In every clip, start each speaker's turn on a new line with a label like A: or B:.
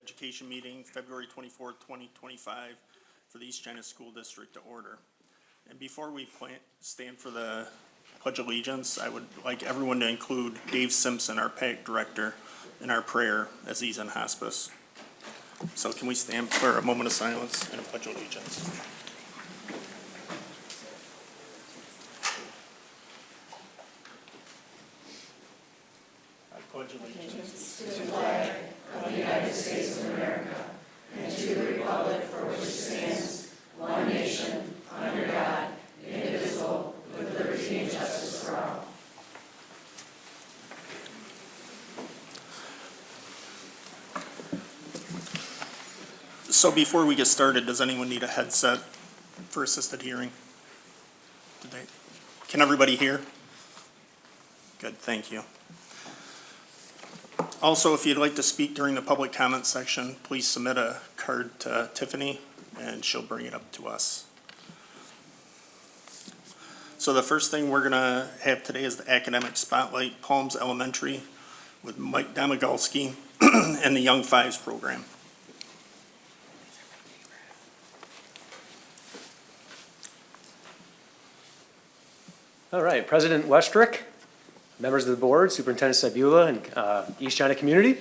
A: Education meeting, February 24th, 2025, for the East China School District to order. And before we stand for the Pledge of Allegiance, I would like everyone to include Dave Simpson, our PAC director, in our prayer as he's in hospice. So can we stand for a moment of silence and a Pledge of Allegiance? I pledge allegiance
B: to the flag of the United States of America and to the republic for which it stands, one nation, under God, indivisible, with liberty and justice for all.
A: So before we get started, does anyone need a headset for assisted hearing today? Can everybody hear? Good, thank you. Also, if you'd like to speak during the public comment section, please submit a card to Tiffany and she'll bring it up to us. So the first thing we're gonna have today is the Academic Spotlight, Palms Elementary, with Mike Domagalski and the Young Fives program.
C: All right, President Westrick, members of the board, Superintendent Sabula, and East China community.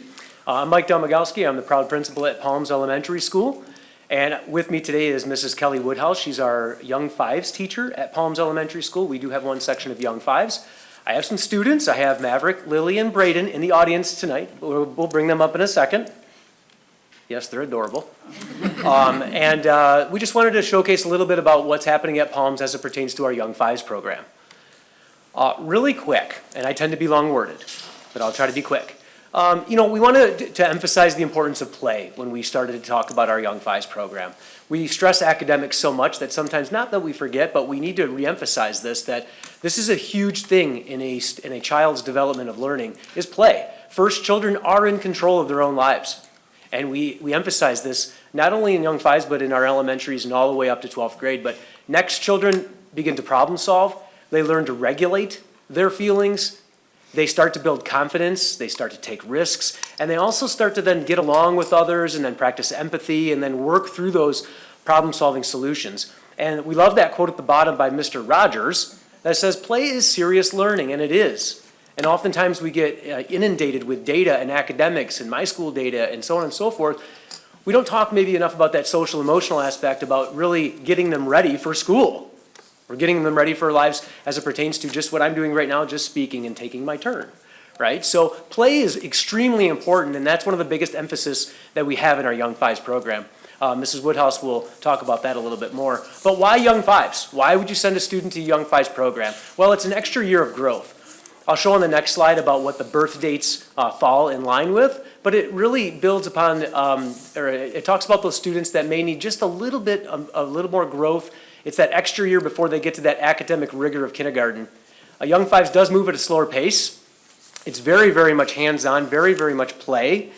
C: I'm Mike Domagalski. I'm the proud principal at Palms Elementary School. And with me today is Mrs. Kelly Woodhouse. She's our Young Fives teacher at Palms Elementary School. We do have one section of Young Fives. I have some students. I have Maverick, Lily, and Braden in the audience tonight. We'll bring them up in a second. Yes, they're adorable. We just wanted to showcase a little bit about what's happening at Palms as it pertains to our Young Fives program. Really quick, and I tend to be long-worded, but I'll try to be quick. We wanted to emphasize the importance of play when we started to talk about our Young Fives program. We stress academics so much that sometimes, not that we forget, but we need to reemphasize this, that this is a huge thing in a child's development of learning, is play. First, children are in control of their own lives. And we emphasize this not only in Young Fives, but in our elementaries and all the way up to 12th grade. But next, children begin to problem solve. They learn to regulate their feelings. They start to build confidence. They start to take risks. And they also start to then get along with others and then practice empathy and then work through those problem-solving solutions. And we love that quote at the bottom by Mr. Rogers that says, "Play is serious learning," and it is. And oftentimes we get inundated with data and academics and my school data and so on and so forth. We don't talk maybe enough about that social emotional aspect, about really getting them ready for school. We're getting them ready for lives as it pertains to just what I'm doing right now, just speaking and taking my turn, right? So play is extremely important, and that's one of the biggest emphasis that we have in our Young Fives program. Mrs. Woodhouse will talk about that a little bit more. But why Young Fives? Why would you send a student to Young Fives program? Well, it's an extra year of growth. I'll show on the next slide about what the birth dates fall in line with, but it really builds upon, or it talks about those students that may need just a little bit, a little more growth. It's that extra year before they get to that academic rigor of kindergarten. Young Fives does move at a slower pace. It's very, very much hands-on, very, very much play.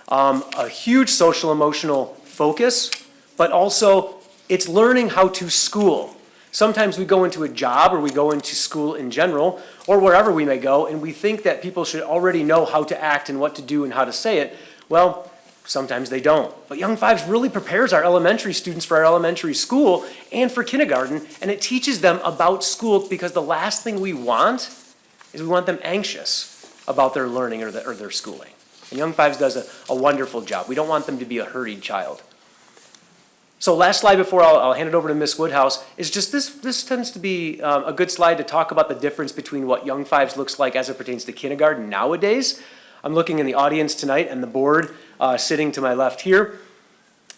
C: A huge social emotional focus, but also it's learning how to school. Sometimes we go into a job or we go into school in general or wherever we may go and we think that people should already know how to act and what to do and how to say it. Well, sometimes they don't. But Young Fives really prepares our elementary students for our elementary school and for kindergarten, and it teaches them about school, because the last thing we want is we want them anxious about their learning or their schooling. And Young Fives does a wonderful job. We don't want them to be a hurried child. So last slide before I'll hand it over to Ms. Woodhouse is just this tends to be a good slide to talk about the difference between what Young Fives looks like as it pertains to kindergarten nowadays. I'm looking in the audience tonight and the board sitting to my left here.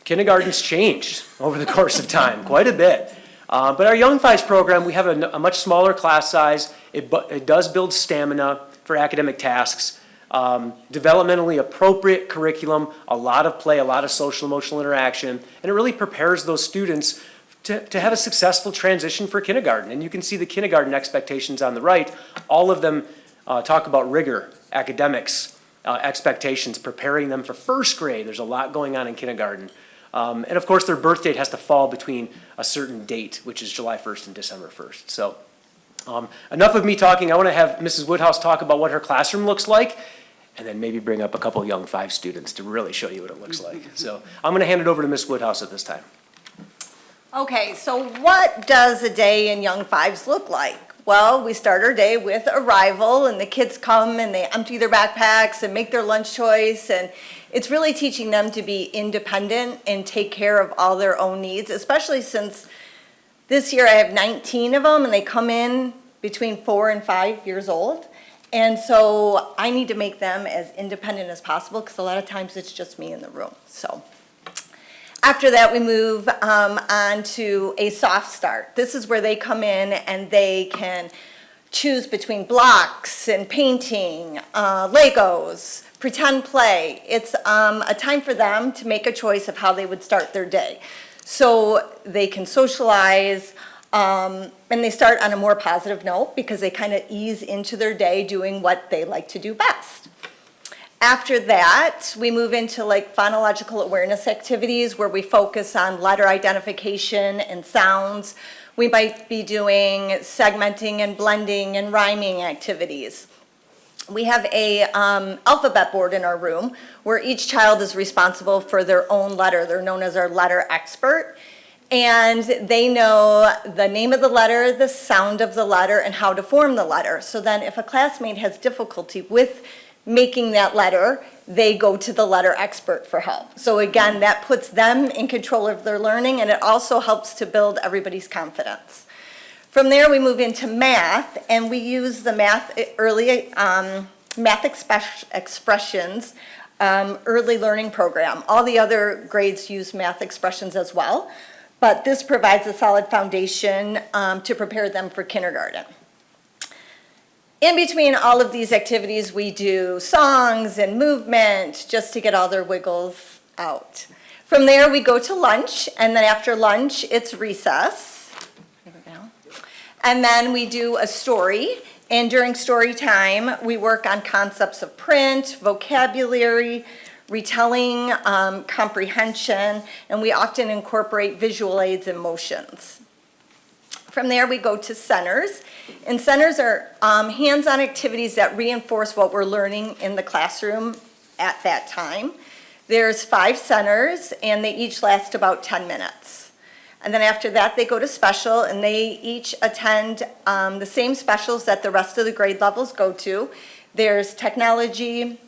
C: Kindergarten's changed over the course of time, quite a bit. But our Young Fives program, we have a much smaller class size. It does build stamina for academic tasks. Developmentally appropriate curriculum, a lot of play, a lot of social emotional interaction, and it really prepares those students to have a successful transition for kindergarten. And you can see the kindergarten expectations on the right. All of them talk about rigor, academics, expectations, preparing them for first grade. There's a lot going on in kindergarten. And of course, their birth date has to fall between a certain date, which is July 1st and December 1st. So enough of me talking. I want to have Mrs. Woodhouse talk about what her classroom looks like. and then maybe bring up a couple young 5 students to really show you what it looks like. So I'm gonna hand it over to Ms. Woodhouse at this time.
B: Okay, so what does a day in Young Fives look like? Well, we start our day with arrival, and the kids come and they empty their backpacks and make their lunch choice, and it's really teaching them to be independent and take care of all their own needs, especially since this year I have 19 of them, and they come in between 4 and 5 years old. And so I need to make them as independent as possible, because a lot of times it's just me in the room. So after that, we move on to a soft start. This is where they come in and they can choose between blocks and painting, Legos, pretend play. It's a time for them to make a choice of how they would start their day. So they can socialize, and they start on a more positive note because they kind of ease into their day doing what they like to do best. After that, we move into like phonological awareness activities where we focus on letter identification and sounds. We might be doing segmenting and blending and rhyming activities. We have a alphabet board in our room where each child is responsible for their own letter. They're known as our letter expert. And they know the name of the letter, the sound of the letter, and how to form the letter. So then if a classmate has difficulty with making that letter, they go to the letter expert for help. So again, that puts them in control of their learning, and it also helps to build everybody's confidence. From there, we move into math, and we use the math expressions early learning program. All the other grades use math expressions as well, but this provides a solid foundation to prepare them for kindergarten. In between all of these activities, we do songs and movement just to get all their wiggles out. From there, we go to lunch, and then after lunch, it's recess. Here we go. And then we do a story, and during story time, we work on concepts of print, vocabulary, retelling, comprehension, and we often incorporate visual aids and motions. From there, we go to centers, and centers are hands-on activities that reinforce what we're learning in the classroom at that time. There's 5 centers, and they each last about 10 minutes. And then after that, they go to special, and they each attend the same specials that the rest of the grade levels go to. There's technology,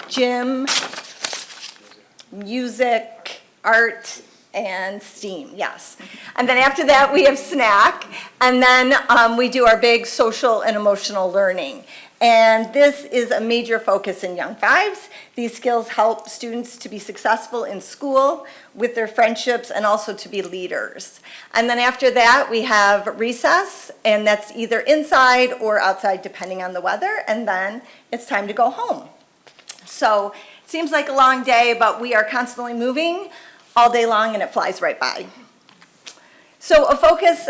B: gym, music, art, and STEAM, yes. And then after that, we have snack, and then we do our big social and emotional learning. And this is a major focus in Young Fives. These skills help students to be successful in school with their friendships and also to be leaders. And then after that, we have recess, and that's either inside or outside depending on the weather, and then it's time to go home. So it seems like a long day, but we are constantly moving all day long, and it flies right by. So a focus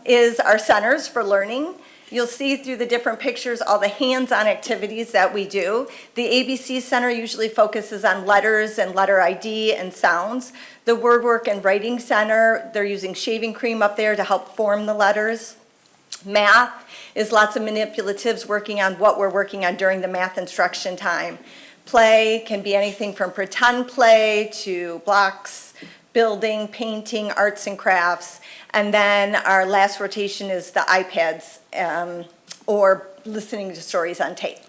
B: is our centers for learning. You'll see through the different pictures all the hands-on activities that we do. The ABC Center usually focuses on letters and letter ID and sounds. The Word Work and Writing Center, they're using shaving cream up there to help form the letters. Math is lots of manipulatives working on what we're working on during the math instruction time. Play can be anything from pretend play to blocks, building, painting, arts and crafts. And then our last rotation is the iPads or listening to stories on tape.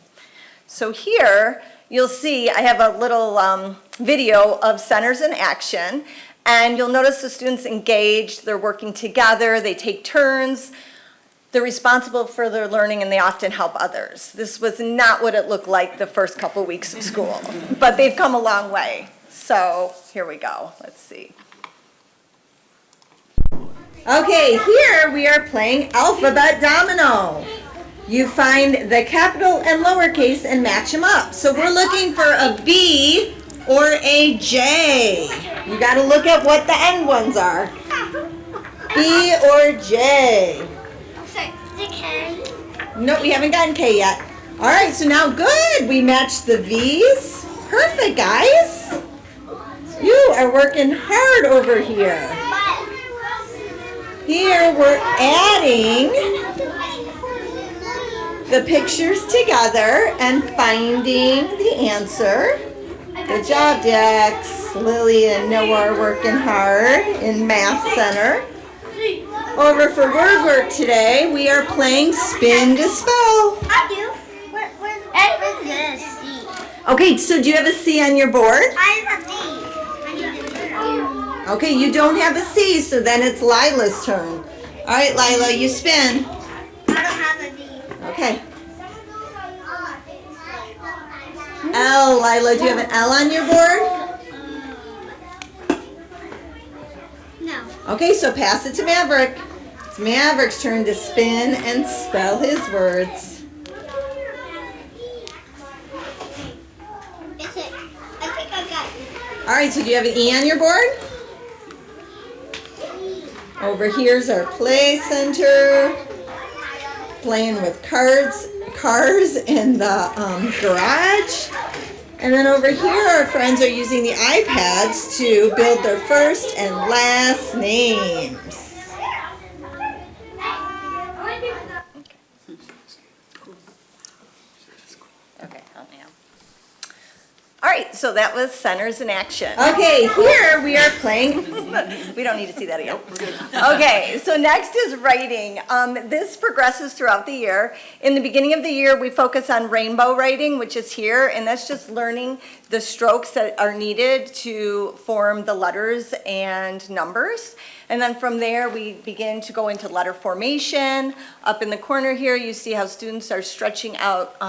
B: So here you'll see I have a little video of centers in action, and you'll notice the students engaged, they're working together, they take turns. They're responsible for their learning, and they often help others. This was not what it looked like the first couple weeks of school, but they've come a long way. So here we go. Let's see. Okay, here we are playing Alphabet Domino. You find the capital and lowercase and match them up. So we're looking for a B or a J. You got to look at what the end ones are. B or J.
D: The K.
B: Nope, we haven't gotten K yet. All right, so now good. We matched the V's. Perfect, guys. You are working hard over here. Here we're adding the pictures together and finding the answer. Good job, Dex. Lily and Noah are working hard in Math Center. Over for word work today, we are playing Spin to Spell.
D: I do. Where's this? C.
B: Okay, so do you have a C on your board?
D: I have a C. I need a C.
B: Okay, you don't have a C, so then it's Lila's turn. All right, Lila, you spin.
D: I don't have a B.
B: Okay. L, Lila, do you have an L on your board?
D: No.
B: Okay, so pass it to Maverick. It's Maverick's turn to spin and spell his words.
D: Is it? I think I got it.
B: All right, so do you have an E on your board? Over here's our play center. Playing with cars in the garage. And then over here, our friends are using the iPads to build their first and last names.
E: Okay, help me out. All right, so that was Centers in Action.
B: Okay, here we are playing.
E: We don't need to see that again. Okay, so next is writing. This progresses throughout the year. In the beginning of the year, we focus on rainbow writing, which is here, and that's just learning the strokes that are needed to form the letters and numbers. And then from there, we begin to go into letter formation. Up in the corner here, you see how students are stretching out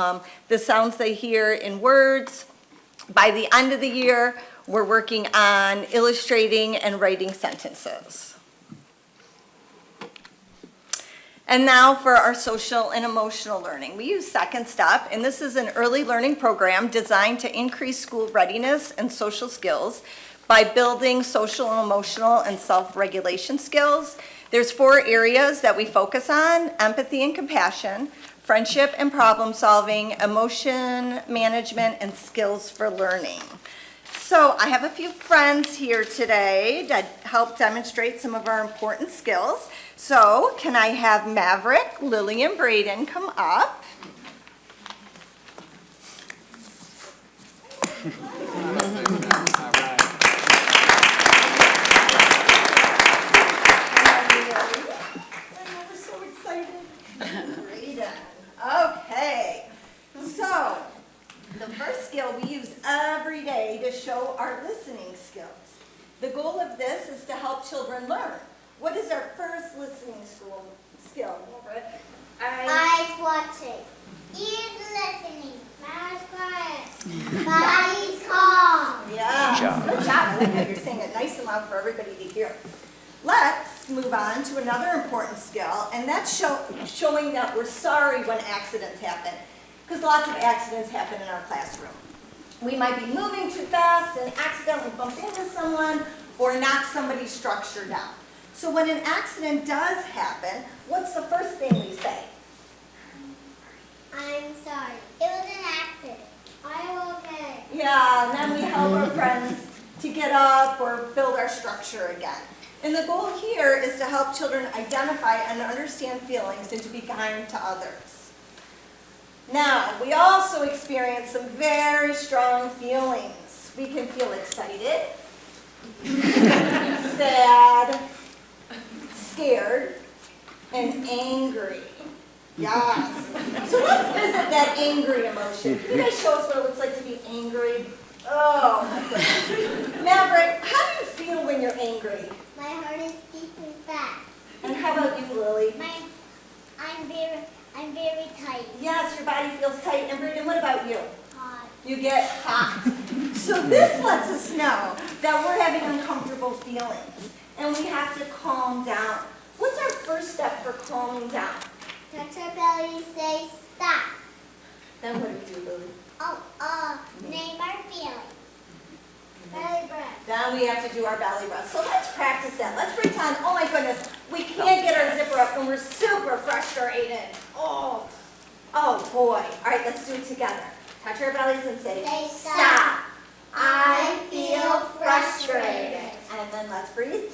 E: the sounds they hear in words. By the end of the year, we're working on illustrating and writing sentences. And now for our social and emotional learning. We use Second Step, and this is an early learning program designed to increase school readiness and social skills by building social and emotional and self-regulation skills. There's 4 areas that we focus on: empathy and compassion, friendship and problem solving, emotion management, and skills for learning. So I have a few friends here today that help demonstrate some of our important skills. So can I have Maverick, Lily, and Braden come up? I'm so excited. Braden. Okay, so the first skill we use every day to show our listening skills. The goal of this is to help children learn. What is our first listening skill, Margaret?
D: Eyes watching. Ears listening. Mouth quiet. Body's calm.
E: Yeah, good job. I like that you're saying it nice and loud for everybody to hear. Let's move on to another important skill, and that's showing that we're sorry when accidents happen, because lots of accidents happen in our classroom. We might be moving too fast and accidentally bump into someone or knock somebody's structure down. So when an accident does happen, what's the first thing we say?
D: I'm sorry. It was an accident. I'm okay.
E: Yeah, and then we help our friends to get up or build our structure again. And the goal here is to help children identify and understand feelings and to be kind to others. Now, we also experience some very strong feelings. We can feel excited, sad, scared, and angry. Yes. So let's visit that angry emotion. Can you guys show us what it looks like to be angry? Oh, my goodness. Maverick, how do you feel when you're angry?
D: My heart is beating fast.
E: And how about you, Lily?
D: I'm very tight.
E: Yes, your body feels tight. And Braden, what about you?
D: Hot.
E: You get hot. So this lets us know that we're having uncomfortable feelings and we have to calm down. What's our first step for calming down?
D: Touch our belly, say stop.
E: Then what do we do, Lily?
D: Name our feeling. Belly breath.
E: Then we have to do our belly breath. So let's practice that. Let's pretend, oh my goodness, we can't get our zipper up and we're super frustrated. Oh boy. All right, let's do it together. Touch our bellies and say,
D: Say
E: stop.
D: I feel frustrated.
E: And then let's breathe.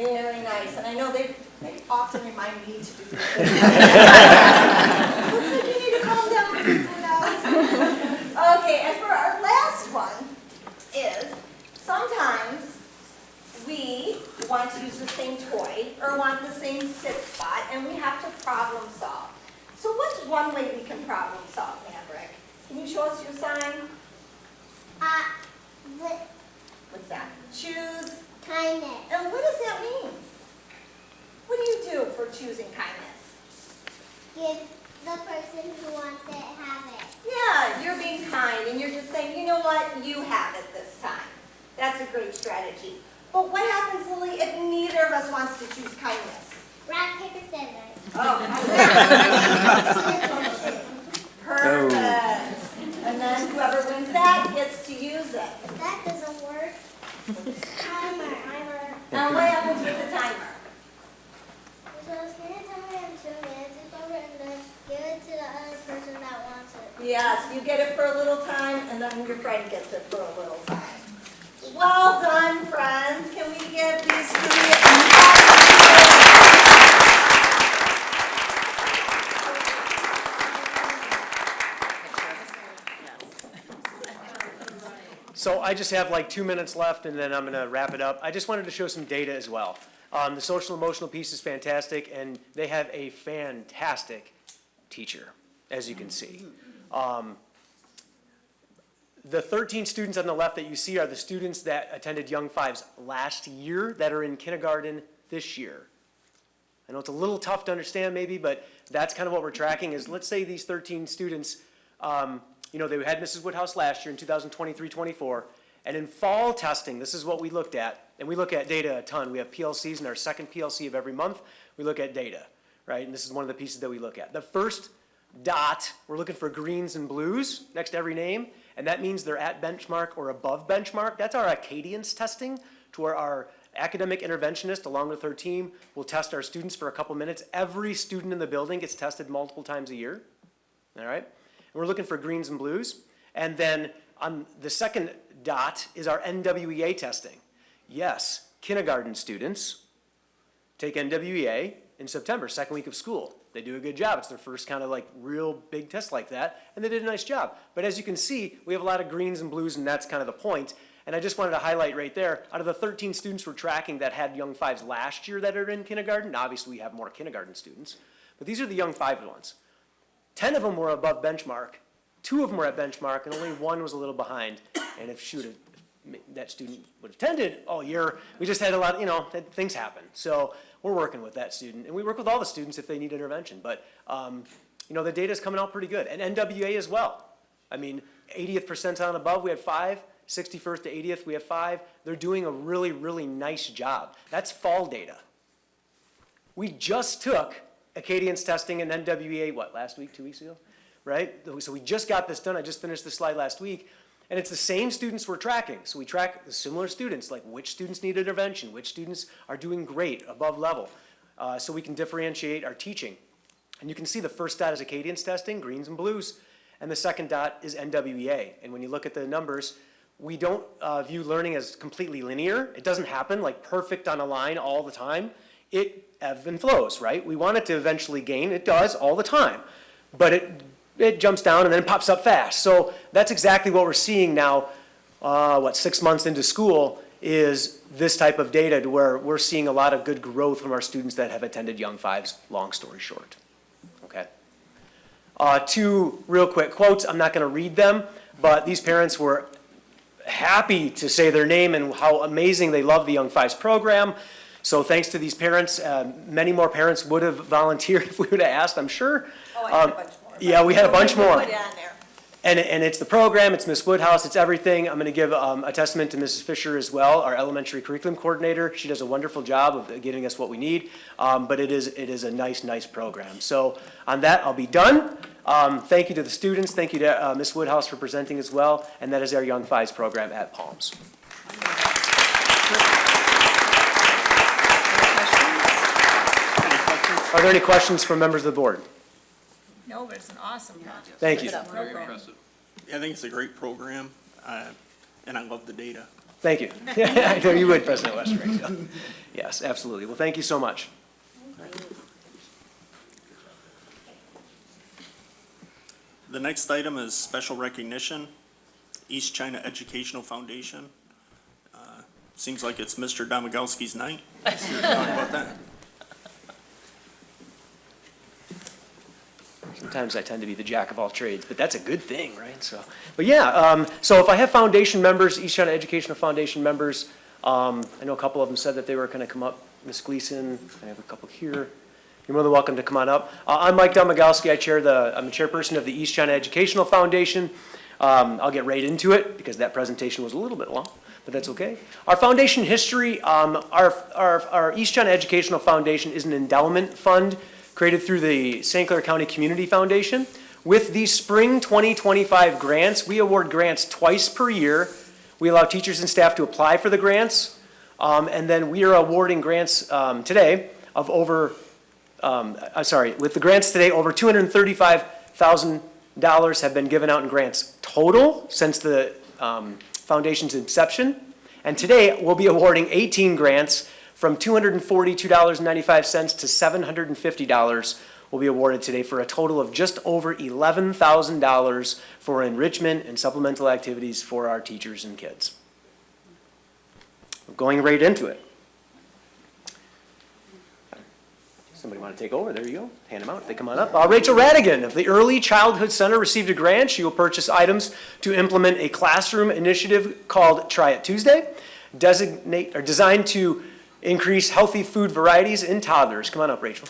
E: Very nice, and I know they often remind me to do this. Looks like you need to calm down. Okay, and for our last one is, sometimes we want to use the same toy or want the same sit spot, and we have to problem solve. So what's one way we can problem solve, Maverick? Can you show us your sign?
D: The
E: What's that? Choose.
D: kindness.
E: And what does that mean? What do you do for choosing kindness?
D: Give the person who wants it have it.
E: Yeah, you're being kind and you're just saying, you know what, you have it this time. That's a great strategy. But what happens, Lily, if neither of us wants to choose kindness?
D: Rock, paper, scissors.
E: Oh, perfect. And then whoever wins that gets to use it.
D: That doesn't work. Timer.
E: And what happens with the timer?
D: So it's gonna tell me in 2 minutes. It's over and then give it to the other person that wants it.
E: Yes, you get it for a little time, and then your friend gets it for a little time. Well done, friends. Can we give these three a
C: So I just have like 2 minutes left, and then I'm gonna wrap it up. I just wanted to show some data as well. The social emotional piece is fantastic, and they have a fantastic teacher, as you can see. The 13 students on the left that you see are the students that attended Young Fives last year that are in kindergarten this year. I know it's a little tough to understand maybe, but that's kind of what we're tracking is, let's say these 13 students, they had Mrs. Woodhouse last year in 2023-24, and in fall testing, this is what we looked at, and we look at data a ton. We have PLCs in our second PLC of every month. We look at data, right? And this is one of the pieces that we look at. The first dot, we're looking for greens and blues next to every name, and that means they're at benchmark or above benchmark. That's our Acadians testing, to where our academic interventionist, along with her team, will test our students for a couple minutes. Every student in the building gets tested multiple times a year, all right? And we're looking for greens and blues. And then on the second dot is our NWEA testing. Yes, kindergarten students take NWEA in September, second week of school. They do a good job. It's their first kind of like real big test like that, and they did a nice job. But as you can see, we have a lot of greens and blues, and that's kind of the point. And I just wanted to highlight right there, out of the 13 students we're tracking that had Young Fives last year that are in kindergarten, now obviously we have more kindergarten students, but these are the Young Five ones. 10 of them were above benchmark, 2 of them were at benchmark, and only 1 was a little behind. And if that student would have attended all year, we just had a lot, things happen. So we're working with that student, and we work with all the students if they need intervention. But, the data's coming out pretty good. And NWA as well. I mean, 80th percentile and above, we had 5. 61st to 80th, we have 5. They're doing a really, really nice job. That's fall data. We just took Acadians testing and NWEA, last week, 2 weeks ago, right? So we just got this done. I just finished this slide last week. And it's the same students we're tracking. So we track the similar students, like which students need intervention, which students are doing great, above level, so we can differentiate our teaching. And you can see the first dot is Acadians testing, greens and blues, and the second dot is NWEA. And when you look at the numbers, we don't view learning as completely linear. It doesn't happen like perfect on a line all the time. It ebbs and flows, right? We want it to eventually gain. It does all the time. But it jumps down and then pops up fast. So that's exactly what we're seeing now, 6 months into school, is this type of data to where we're seeing a lot of good growth from our students that have attended Young Fives, long story short. Okay. 2 real quick quotes. I'm not going to read them, but these parents were happy to say their name and how amazing they love the Young Fives program. So thanks to these parents, many more parents would have volunteered if we would have asked, I'm sure.
E: Oh, I had a bunch more.
C: Yeah, we had a bunch more.
E: Put it on there.
C: And it's the program, it's Miss Woodhouse, it's everything. I'm going to give a testament to Mrs. Fisher as well, our elementary curriculum coordinator. She does a wonderful job of giving us what we need, but it is a nice program. So on that, I'll be done. Thank you to the students. Thank you to Miss Woodhouse for presenting as well. And that is our Young Fives program at Palms. Are there any questions from members of the board?
B: No, but it's an awesome project.
C: Thank you.
B: Program.
A: Yeah, I think it's a great program, and I love the data.
C: Thank you. I know you would, President Westering. So. Yes, absolutely. Well, thank you so much.
A: The next item is special recognition, East China Educational Foundation. Seems like it's Mr. Domagowski's night. Let's talk about that.
C: Sometimes I tend to be the jack of all trades, but that's a good thing, right? So, but yeah, so if I have foundation members, East China Educational Foundation members, I know a couple of them said that they were gonna come up. Ms. Gleason, I have a couple here. You're more than welcome to come on up. I'm Mike Domagowski. I'm the chairperson of the East China Educational Foundation. I'll get right into it because that presentation was a little bit long, but that's okay. Our foundation history, our East China Educational Foundation is an endowment fund created through the St. Clair County Community Foundation. With the spring 2025 grants, we award grants twice per year. We allow teachers and staff to apply for the grants, and then we are awarding grants today of over, with the grants today, over $235,000 have been given out in grants total since the foundation's inception. And today, we'll be awarding 18 grants from $242.95 to $750 will be awarded today for a total of just over $11,000 for enrichment and supplemental activities for our teachers and kids. We're going right into it. Somebody want to take over? There you go. Hand them out if they come on up. Rachel Radigan of the Early Childhood Center received a grant. She will purchase items to implement a classroom initiative called Try It Tuesday, designed to increase healthy food varieties in toddlers. Come on up, Rachel.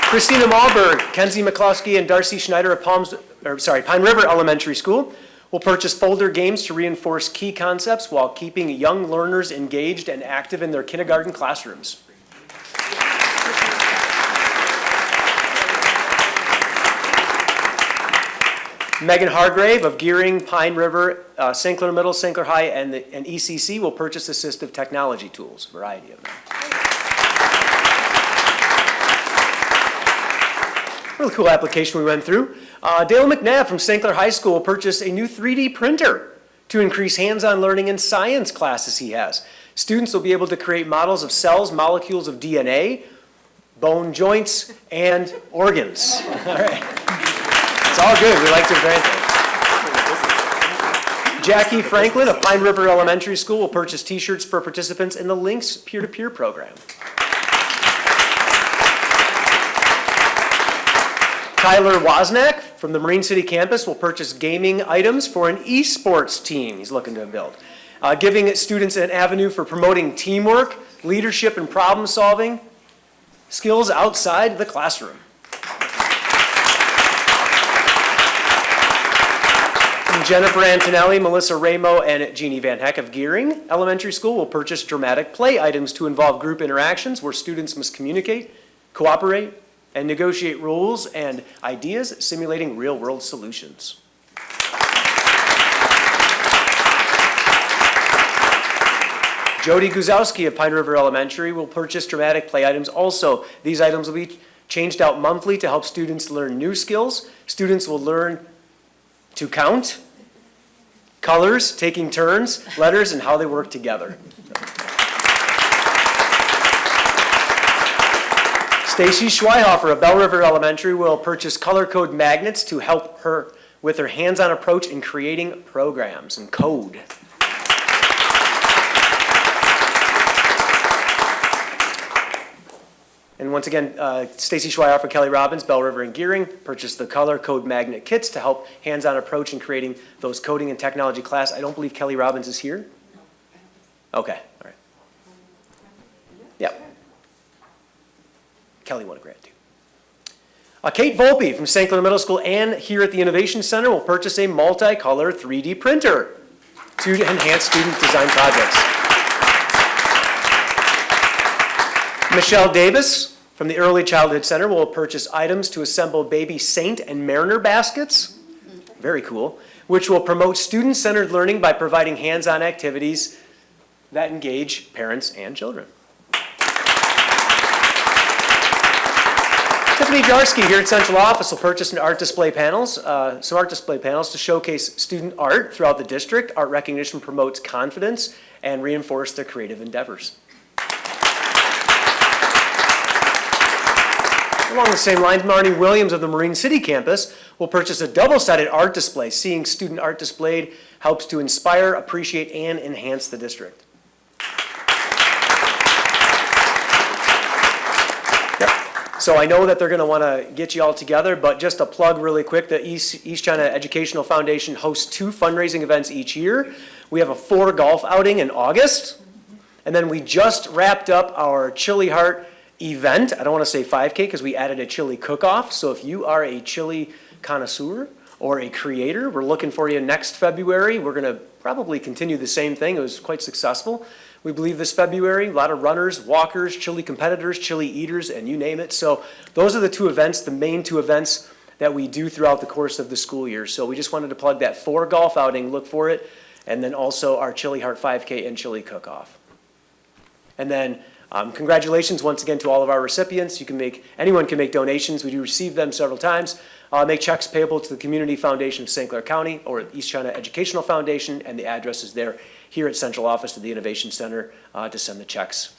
C: Christina Malberg, Kenzie McCloskey, and Darcy Schneider of Pine River Elementary School will purchase folder games to reinforce key concepts while keeping young learners engaged and active in their kindergarten classrooms. Megan Hargrave of Gearing, Pine River, St. Clair Middle, St. Clair High, and ECC will purchase assistive technology tools, a variety of them. Really cool application we went through. Dale McNabb from St. Clair High School will purchase a new 3D printer to increase hands-on learning in science classes he has. Students will be able to create models of cells, molecules of DNA, bone joints, and organs. All right. It's all good. We like to grant things. Jackie Franklin of Pine River Elementary School will purchase T-shirts for participants in the Links peer-to-peer program. Tyler Wozniak from the Marine City campus will purchase gaming items for an esports team he's looking to build, giving students an avenue for promoting teamwork, leadership, and problem-solving skills outside the classroom. And Jennifer Antonelli, Melissa Ramo, and Jeannie Van Heck of Gearing Elementary School will purchase dramatic play items to involve group interactions where students must communicate, cooperate, and negotiate rules and ideas, simulating real-world solutions. Jody Guzowski of Pine River Elementary will purchase dramatic play items also. These items will be changed out monthly to help students learn new skills. Students will learn to count, colors, taking turns, letters, and how they work together. Stacy Schweihofer of Bell River Elementary will purchase color code magnets to help her with her hands-on approach in creating programs and code. And once again, Stacy Schweihofer, Kelly Robbins, Bell River and Gearing purchased the color code magnet kits to help hands-on approach in creating those coding and technology class. I don't believe Kelly Robbins is here. Okay, all right. Yep. Kelly won a grant too. Kate Volpe from St. Clair Middle School and here at the Innovation Center will purchase a multicolor 3D printer to enhance student design projects. Michelle Davis from the Early Childhood Center will purchase items to assemble baby saint and mariner baskets, very cool, which will promote student-centered learning by providing hands-on activities that engage parents and children. The Stephanie Jarski here at Central Office will purchase some art display panels to showcase student art throughout the district. Art recognition promotes confidence and reinforce their creative endeavors. Along the same lines, Marnie Williams of the Marine City campus will purchase a double-sided art display. Seeing student art displayed helps to inspire, appreciate, and enhance the district. So I know that they're going to want to get you all together, but just a plug really quick, the East China Educational Foundation hosts 2 fundraising events each year. We have a 4 golf outing in August, and then we just wrapped up our Chili Heart event. I don't want to say 5K because we added a chili cook-off, so if you are a chili connoisseur or a creator, we're looking for you next February. We're going to probably continue the same thing. It was quite successful. We believe this February, a lot of runners, walkers, chili competitors, chili eaters, and you name it. So those are the 2 events, the main 2 events that we do throughout the course of the school year. So we just wanted to plug that 4 golf outing, look for it, and then also our Chili Heart 5K and chili cook-off. And then congratulations once again to all of our recipients. Anyone can make donations. We do receive them several times. Make checks payable to the Community Foundation of St. Clair County or East China Educational Foundation, and the address is there here at Central Office of the Innovation Center to send the checks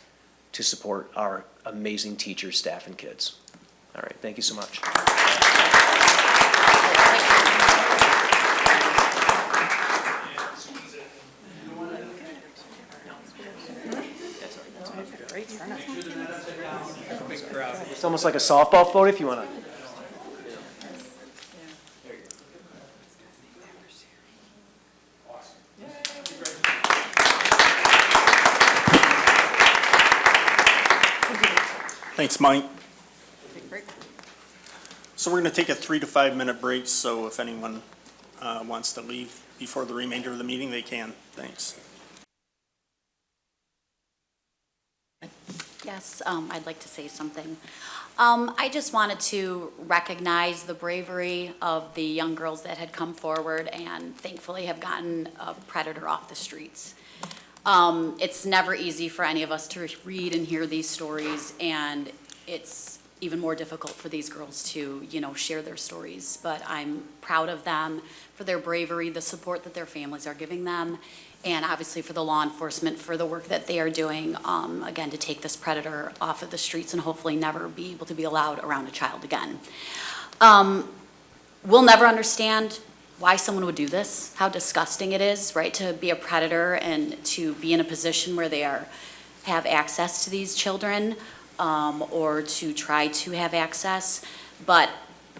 C: to support our amazing teachers, staff, and kids. All right, thank you so much. It's almost like a softball float if you want to.
A: Thanks, Mike. So we're going to take a 3 to 5 minute break, so if anyone wants to leave before the remainder of the meeting, they can. Thanks.
B: Yes, I'd like to say something. I just wanted to recognize the bravery of the young girls that had come forward and thankfully have gotten a predator off the streets. It's never easy for any of us to read and hear these stories, and it's even more difficult for these girls to, share their stories. But I'm proud of them for their bravery, the support that their families are giving them, and obviously for the law enforcement for the work that they are doing, again, to take this predator off of the streets and hopefully never be able to be allowed around a child again. We'll never understand why someone would do this, how disgusting it is, right, to be a predator and to be in a position where they have access to these children, or to try to have access. But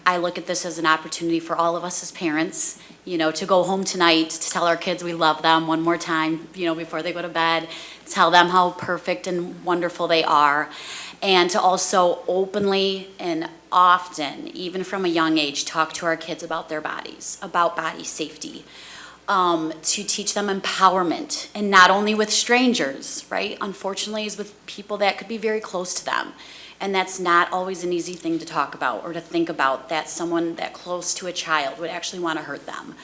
B: I look at this as an opportunity for all of us as parents, to go home tonight, to tell our kids we love them one more time, before they go to bed, tell them how perfect and wonderful they are, and to also openly and often, even from a young age, talk to our kids about their bodies, about body safety, to teach them empowerment, and not only with strangers, right? Unfortunately, is with people that could be very close to them. And that's not always an easy thing to talk about or to think about, that someone that close to a child would actually want to hurt them.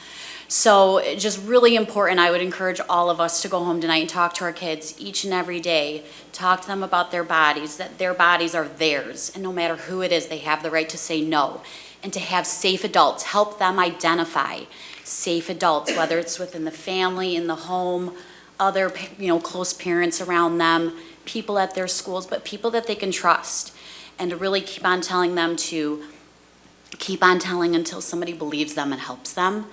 B: So just really important, I would encourage all of us to go home tonight and talk to our kids each and every day, talk to them about their bodies, that their bodies are theirs, and no matter who it is, they have the right to say no, and to have safe adults, help them identify safe adults, whether it's within the family, in the home, other, close parents around them, people at their schools, but people that they can trust, and to really keep on telling them to keep on telling until somebody believes them and helps them.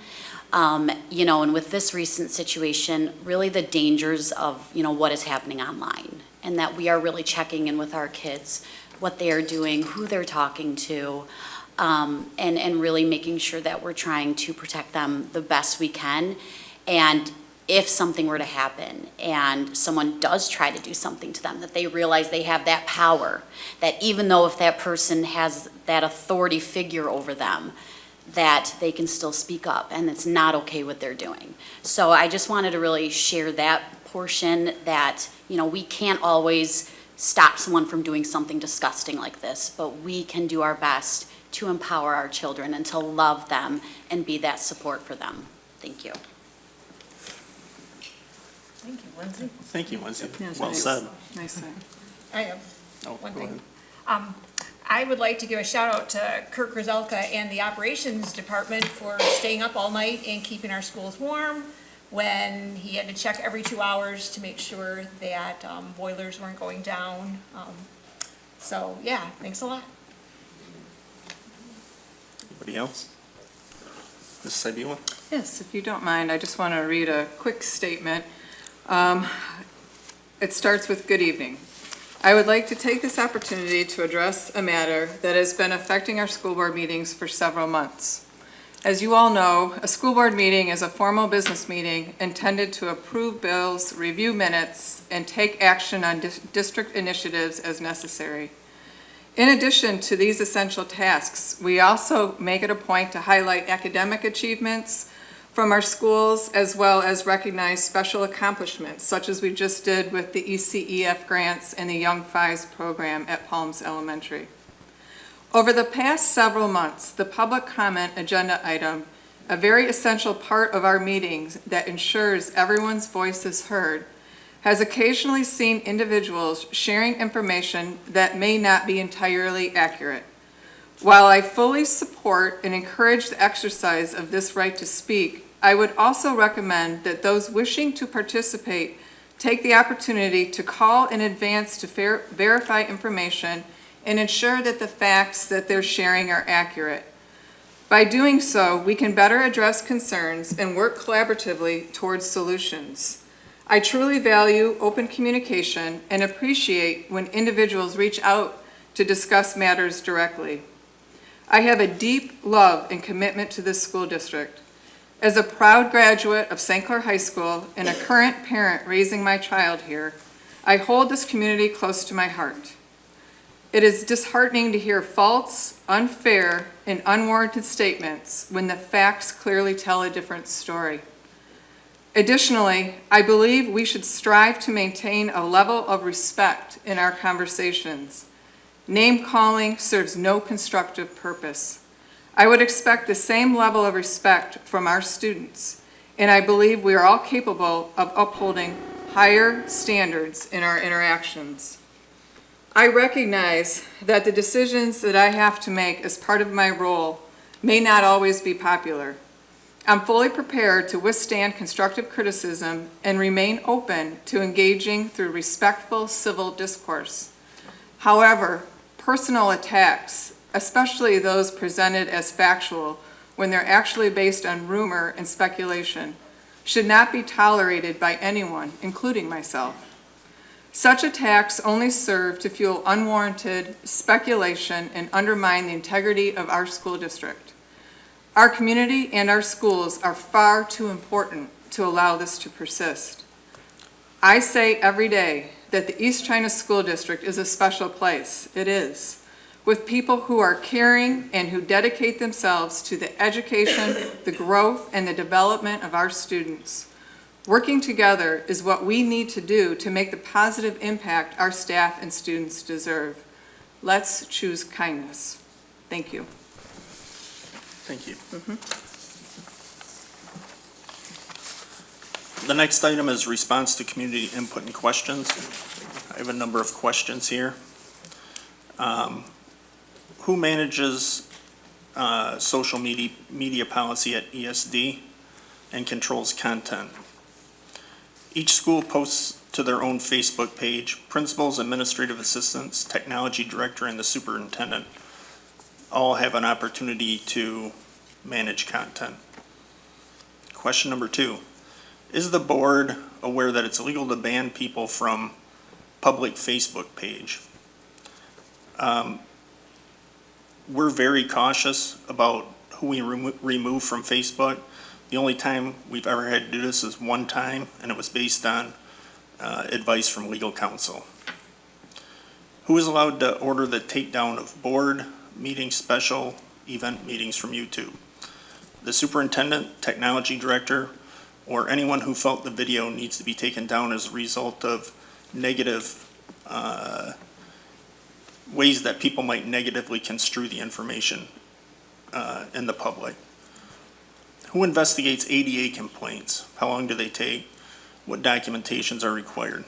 B: And with this recent situation, really the dangers of, what is happening online, and that we are really checking in with our kids, what they are doing, who they're talking to, and really making sure that we're trying to protect them the best we can. And if something were to happen and someone does try to do something to them, that they realize they have that power, that even though if that person has that authority figure over them, that they can still speak up, and it's not okay what they're doing. So I just wanted to really share that portion, that, we can't always stop someone from doing something disgusting like this, but we can do our best to empower our children and to love them and be that support for them. Thank you.
F: Thank you, Lindsay.
A: Thank you, Lindsay.
F: Yes,
A: Well
F: nice.
A: said.
F: Nice. I have
A: Oh,
F: one
A: go
F: thing.
A: ahead.
F: I would like to give a shout out to Kirk Rozelka and the operations department for staying up all night and keeping our schools warm when he had to check every 2 hours to make sure that boilers weren't going down. So, yeah, thanks a lot.
A: Anybody else? Mrs. Sidila?
G: Yes, if you don't mind, I just want to read a quick statement. It starts with, "Good evening. I would like to take this opportunity to address a matter that has been affecting our school board meetings for several months. As you all know, a school board meeting is a formal business meeting intended to approve bills, review minutes, and take action on district initiatives as necessary. In addition to these essential tasks, we also make it a point to highlight academic achievements from our schools, as well as recognize special accomplishments, such as we just did with the ECEF grants and the Young Fives program at Palms Elementary. Over the past several months, the public comment agenda item, a very essential part of our meetings that ensures everyone's voice is heard, has occasionally seen individuals sharing information that may not be entirely accurate. While I fully support and encourage the exercise of this right to speak, I would also recommend that those wishing to participate take the opportunity to call in advance to verify information and ensure that the facts that they're sharing are accurate. By doing so, we can better address concerns and work collaboratively towards solutions. I truly value open communication and appreciate when individuals reach out to discuss matters directly. I have a deep love and commitment to this school district. As a proud graduate of St. Clair High School and a current parent raising my child here, I hold this community close to my heart. It is disheartening to hear false, unfair, and unwarranted statements when the facts clearly tell a different story. Additionally, I believe we should strive to maintain a level of respect in our conversations. Name-calling serves no constructive purpose. I would expect the same level of respect from our students, and I believe we are all capable of upholding higher standards in our interactions. I recognize that the decisions that I have to make as part of my role may not always be popular. I'm fully prepared to withstand constructive criticism and remain open to engaging through respectful civil discourse. However, personal attacks, especially those presented as factual when they're actually based on rumor and speculation, should not be tolerated by anyone, including myself. Such attacks only serve to fuel unwarranted speculation and undermine the integrity of our school district. Our community and our schools are far too important to allow this to persist. I say every day that the East China School District is a special place. It is, with people who are caring and who dedicate themselves to the education, the growth, and the development of our students. Working together is what we need to do to make the positive impact our staff and students deserve. Let's choose kindness. Thank you.
A: Thank you. The next item is response to community input and questions. I have a number of questions here. Who manages social media policy at ESD and controls content? Each school posts to their own Facebook page. Principals, administrative assistants, technology director, and the superintendent all have an opportunity to manage content. Question number 2. Is the board aware that it's illegal to ban people from public Facebook page? We're very cautious about who we remove from Facebook. The only time we've ever had to do this is one time, and it was based on advice from legal counsel. Who is allowed to order the takedown of board meetings, special event meetings from YouTube? The superintendent, technology director, or anyone who felt the video needs to be taken down as a result of negative ways that people might negatively construe the information in the public. Who investigates ADA complaints? How long do they take? What documentations are required?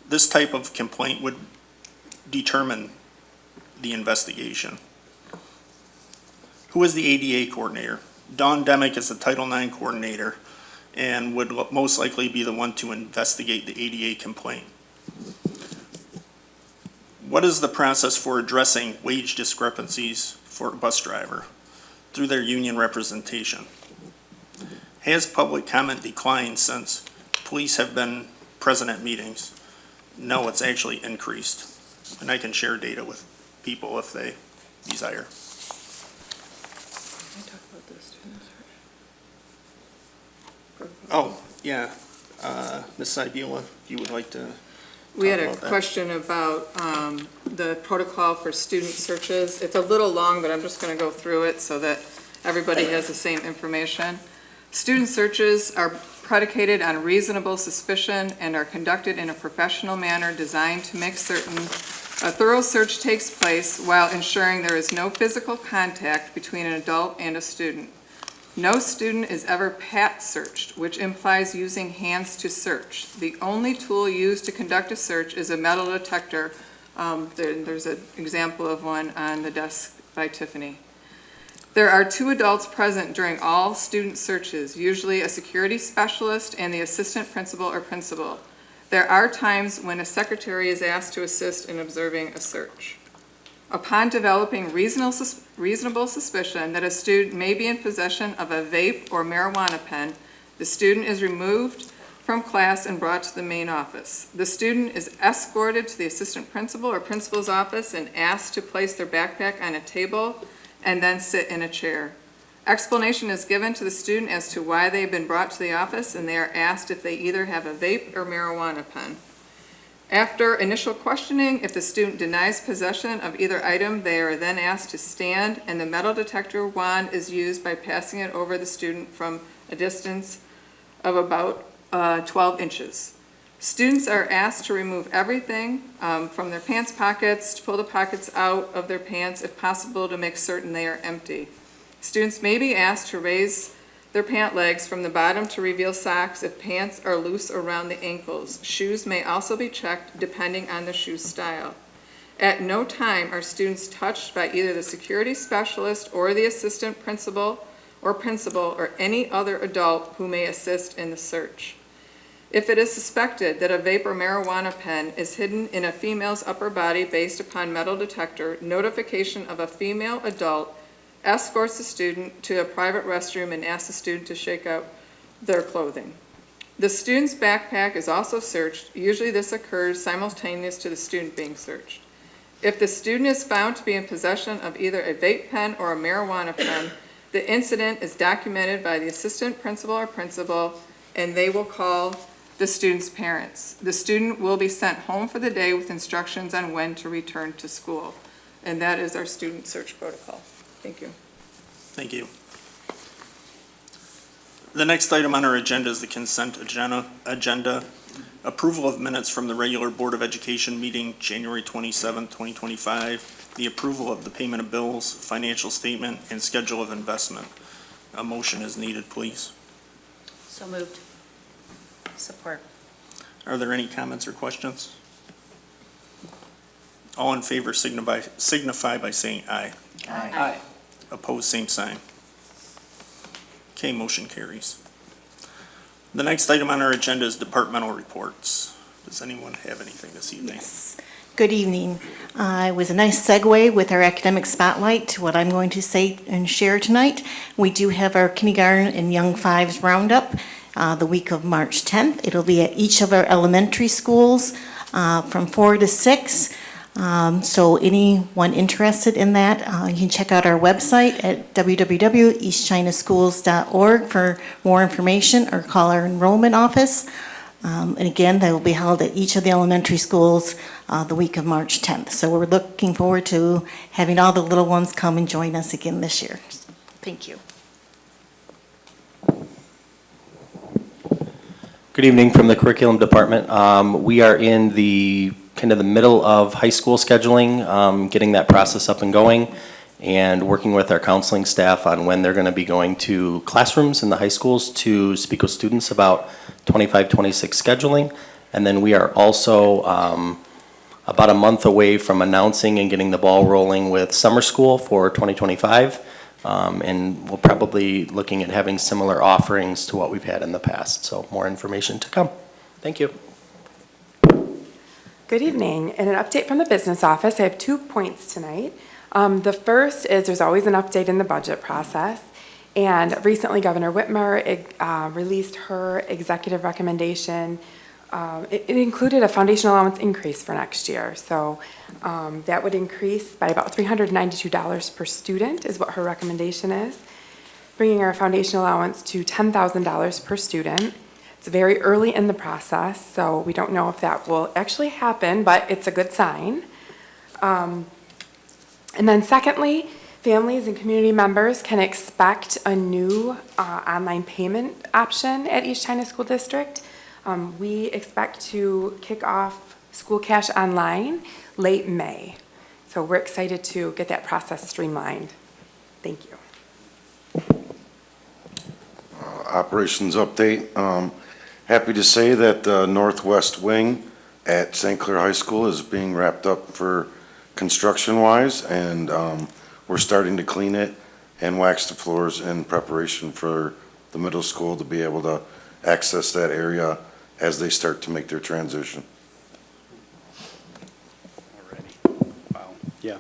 A: This type of complaint would determine the investigation? Who is the ADA coordinator? Dawn Demick is the Title IX coordinator and would most likely be the one to investigate the ADA complaint. What is the process for addressing wage discrepancies for a bus driver? Through their union representation. Has public comment declined since police have been present at meetings? No, it's actually increased. And I can share data with people if they desire. Oh, yeah. Ms. Sibila, if you would like to.
G: We had a
A: talk about that.
G: question about the protocol for student searches. It's a little long, but I'm just going to go through it so that everybody has the same information. Student searches are predicated on reasonable suspicion and are conducted in a professional manner designed to make certain a thorough search takes place while ensuring there is no physical contact between an adult and a student. No student is ever pat searched, which implies using hands to search. The only tool used to conduct a search is a metal detector. There's an example of one on the desk by Tiffany. There are 2 adults present during all student searches, usually a security specialist and the assistant principal or principal. There are times when a secretary is asked to assist in observing a search. Upon developing reasonable suspicion that a student may be in possession of a vape or marijuana pen, the student is removed from class and brought to the main office. The student is escorted to the assistant principal or principal's office and asked to place their backpack on a table and then sit in a chair. Explanation is given to the student as to why they have been brought to the office, and they are asked if they either have a vape or marijuana pen. After initial questioning, if the student denies possession of either item, they are then asked to stand, and the metal detector wand is used by passing it over the student from a distance of about 12 inches. Students are asked to remove everything from their pants pockets, to pull the pockets out of their pants, if possible, to make certain they are empty. Students may be asked to raise their pant legs from the bottom to reveal socks if pants are loose around the ankles. Shoes may also be checked depending on the shoe style. At no time are students touched by either the security specialist or the assistant principal or any other adult who may assist in the search. If it is suspected that a vape or marijuana pen is hidden in a female's upper body based upon metal detector, notification of a female adult escorts the student to a private restroom and asks the student to shake out their clothing. The student's backpack is also searched. Usually this occurs simultaneous to the student being searched. If the student is found to be in possession of either a vape pen or a marijuana pen, the incident is documented by the assistant principal or principal, and they will call the student's parents. The student will be sent home for the day with instructions on when to return to school. And that is our student search protocol. Thank you.
A: Thank you. The next item on our agenda is the consent agenda. Approval of minutes from the regular Board of Education meeting, January 27, 2025. The approval of the payment of bills, financial statement, and schedule of investment. A motion is needed, please.
B: So moved. Support.
A: Are there any comments or questions? All in favor signify by saying aye.
B: Aye.
A: Opposed, same sign. Okay, motion carries. The next item on our agenda is departmental reports. Does anyone have anything this evening?
H: Yes. Good evening. It was a nice segue with our academic spotlight to what I'm going to say and share tonight. We do have our kindergarten and young fives roundup the week of March 10th. It'll be at each of our elementary schools from 4 to 6. So anyone interested in that, you can check out our website at www.eastchinaschools.org for more information or call our enrollment office. And again, they will be held at each of the elementary schools the week of March 10th. So we're looking forward to having all the little ones come and join us again this year. Thank you.
I: Good evening from the curriculum department. We are in the kind of the middle of high school scheduling, getting that process up and going, and working with our counseling staff on when they're going to be going to classrooms in the high schools to speak with students about 25-26 scheduling. And then we are also about a month away from announcing and getting the ball rolling with summer school for 2025. And we'll probably looking at having similar offerings to what we've had in the past. So more information to come. Thank you.
J: Good evening. In an update from the business office, I have 2 points tonight. The first is there's always an update in the budget process. And recently Governor Whitmer released her executive recommendation. It included a foundation allowance increase for next year. So that would increase by about $392 per student is what her recommendation is, bringing our foundation allowance to $10,000 per student. It's very early in the process, so we don't know if that will actually happen, but it's a good sign. And then secondly, families and community members can expect a new online payment option at East China School District. We expect to kick off School Cash Online late May. So we're excited to get that process streamlined. Thank you.
K: Operations update. Happy to say that the northwest wing at St. Clair High School is being wrapped up for construction-wise, and we're starting to clean it and wax the floors in preparation for the middle school to be able to access that area as they start to make their transition.
L: Wow, yeah.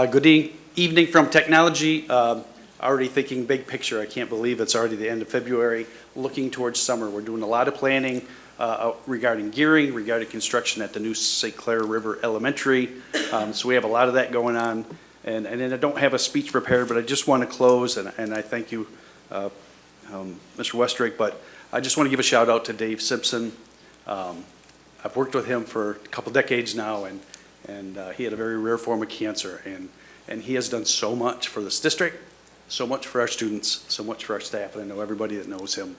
L: Good evening from technology. Already thinking big picture. I can't believe it's already the end of February, looking towards summer. We're doing a lot of planning regarding gearing, regarding construction at the new St. Clair River Elementary. So we have a lot of that going on. And then I don't have a speech prepared, but I just want to close, and I thank you, Mr. Westrick, but I just want to give a shout out to Dave Simpson. I've worked with him for a couple decades now, and he had a very rare form of cancer, and he has done so much for this district, so much for our students, so much for our staff, and I know everybody that knows him.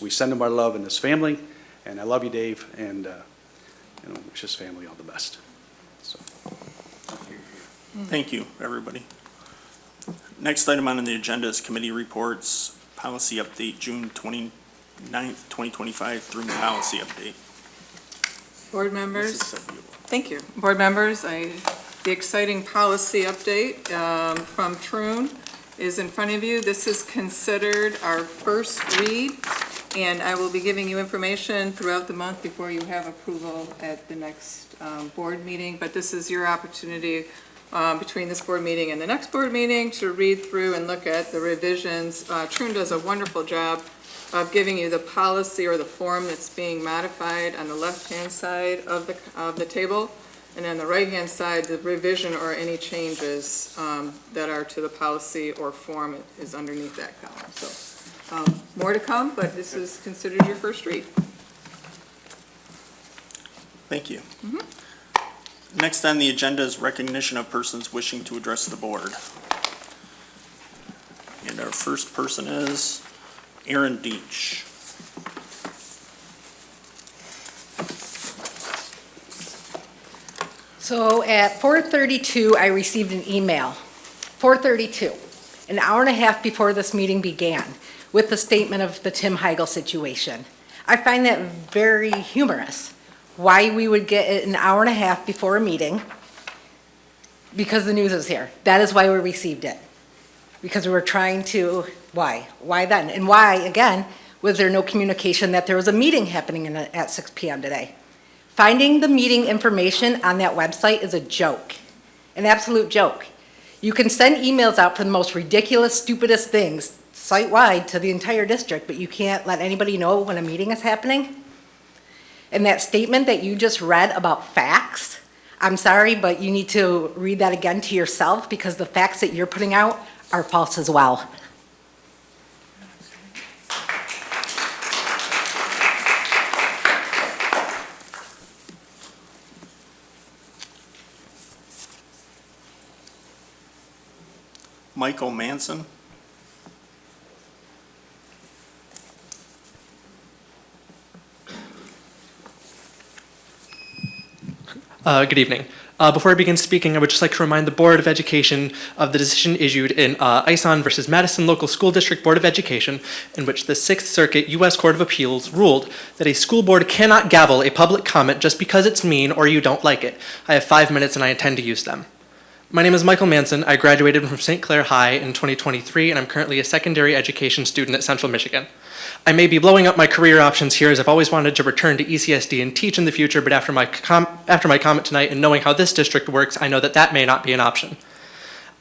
L: We send him our love and his family, and I love you, Dave, and wish his family all the best. So.
A: Thank you, everybody. Next item on the agenda is committee reports, policy update, June 29th, 2025 through policy update.
G: Board members,
A: Mrs. Seville.
G: thank you. Board members, the exciting policy update from Troon is in front of you. This is considered our first read, and I will be giving you information throughout the month before you have approval at the next board meeting. But this is your opportunity between this board meeting and the next board meeting to read through and look at the revisions. Troon does a wonderful job of giving you the policy or the form that's being modified on the left-hand side of the table. And on the right-hand side, the revision or any changes that are to the policy or form is underneath that column. So more to come, but this is considered your first read.
A: Thank you. Next on the agenda is recognition of persons wishing to address the board. And our first person is Aaron Deach.
M: So at 4:32, I received an email, 4:32, an hour and a half before this meeting began, with the statement of the Tim Heigl situation. I find that very humorous, why we would get it an hour and a half before a meeting, because the news is here. That is why we received it, because we were trying to, why? Why then? And why, again, was there no communication that there was a meeting happening at 6 p.m. today? Finding the meeting information on that website is a joke, an absolute joke. You can send emails out for the most ridiculous, stupidest things site-wide to the entire district, but you can't let anybody know when a meeting is happening. And that statement that you just read about facts, I'm sorry, but you need to read that again to yourself, because the facts that you're putting out are false as well.
A: Michael Manson.
N: Good evening. Before I begin speaking, I would just like to remind the Board of Education of the decision issued in ISON versus Madison Local School District Board of Education, in which the Sixth Circuit U.S. Court of Appeals ruled that a school board cannot gavel a public comment just because it's mean or you don't like it. I have 5 minutes and I intend to use them. My name is Michael Manson. I graduated from St. Clair High in 2023, and I'm currently a secondary education student at Central Michigan. I may be blowing up my career options here, as I've always wanted to return to ECSD and teach in the future, but after my comment tonight and knowing how this district works, I know that that may not be an option.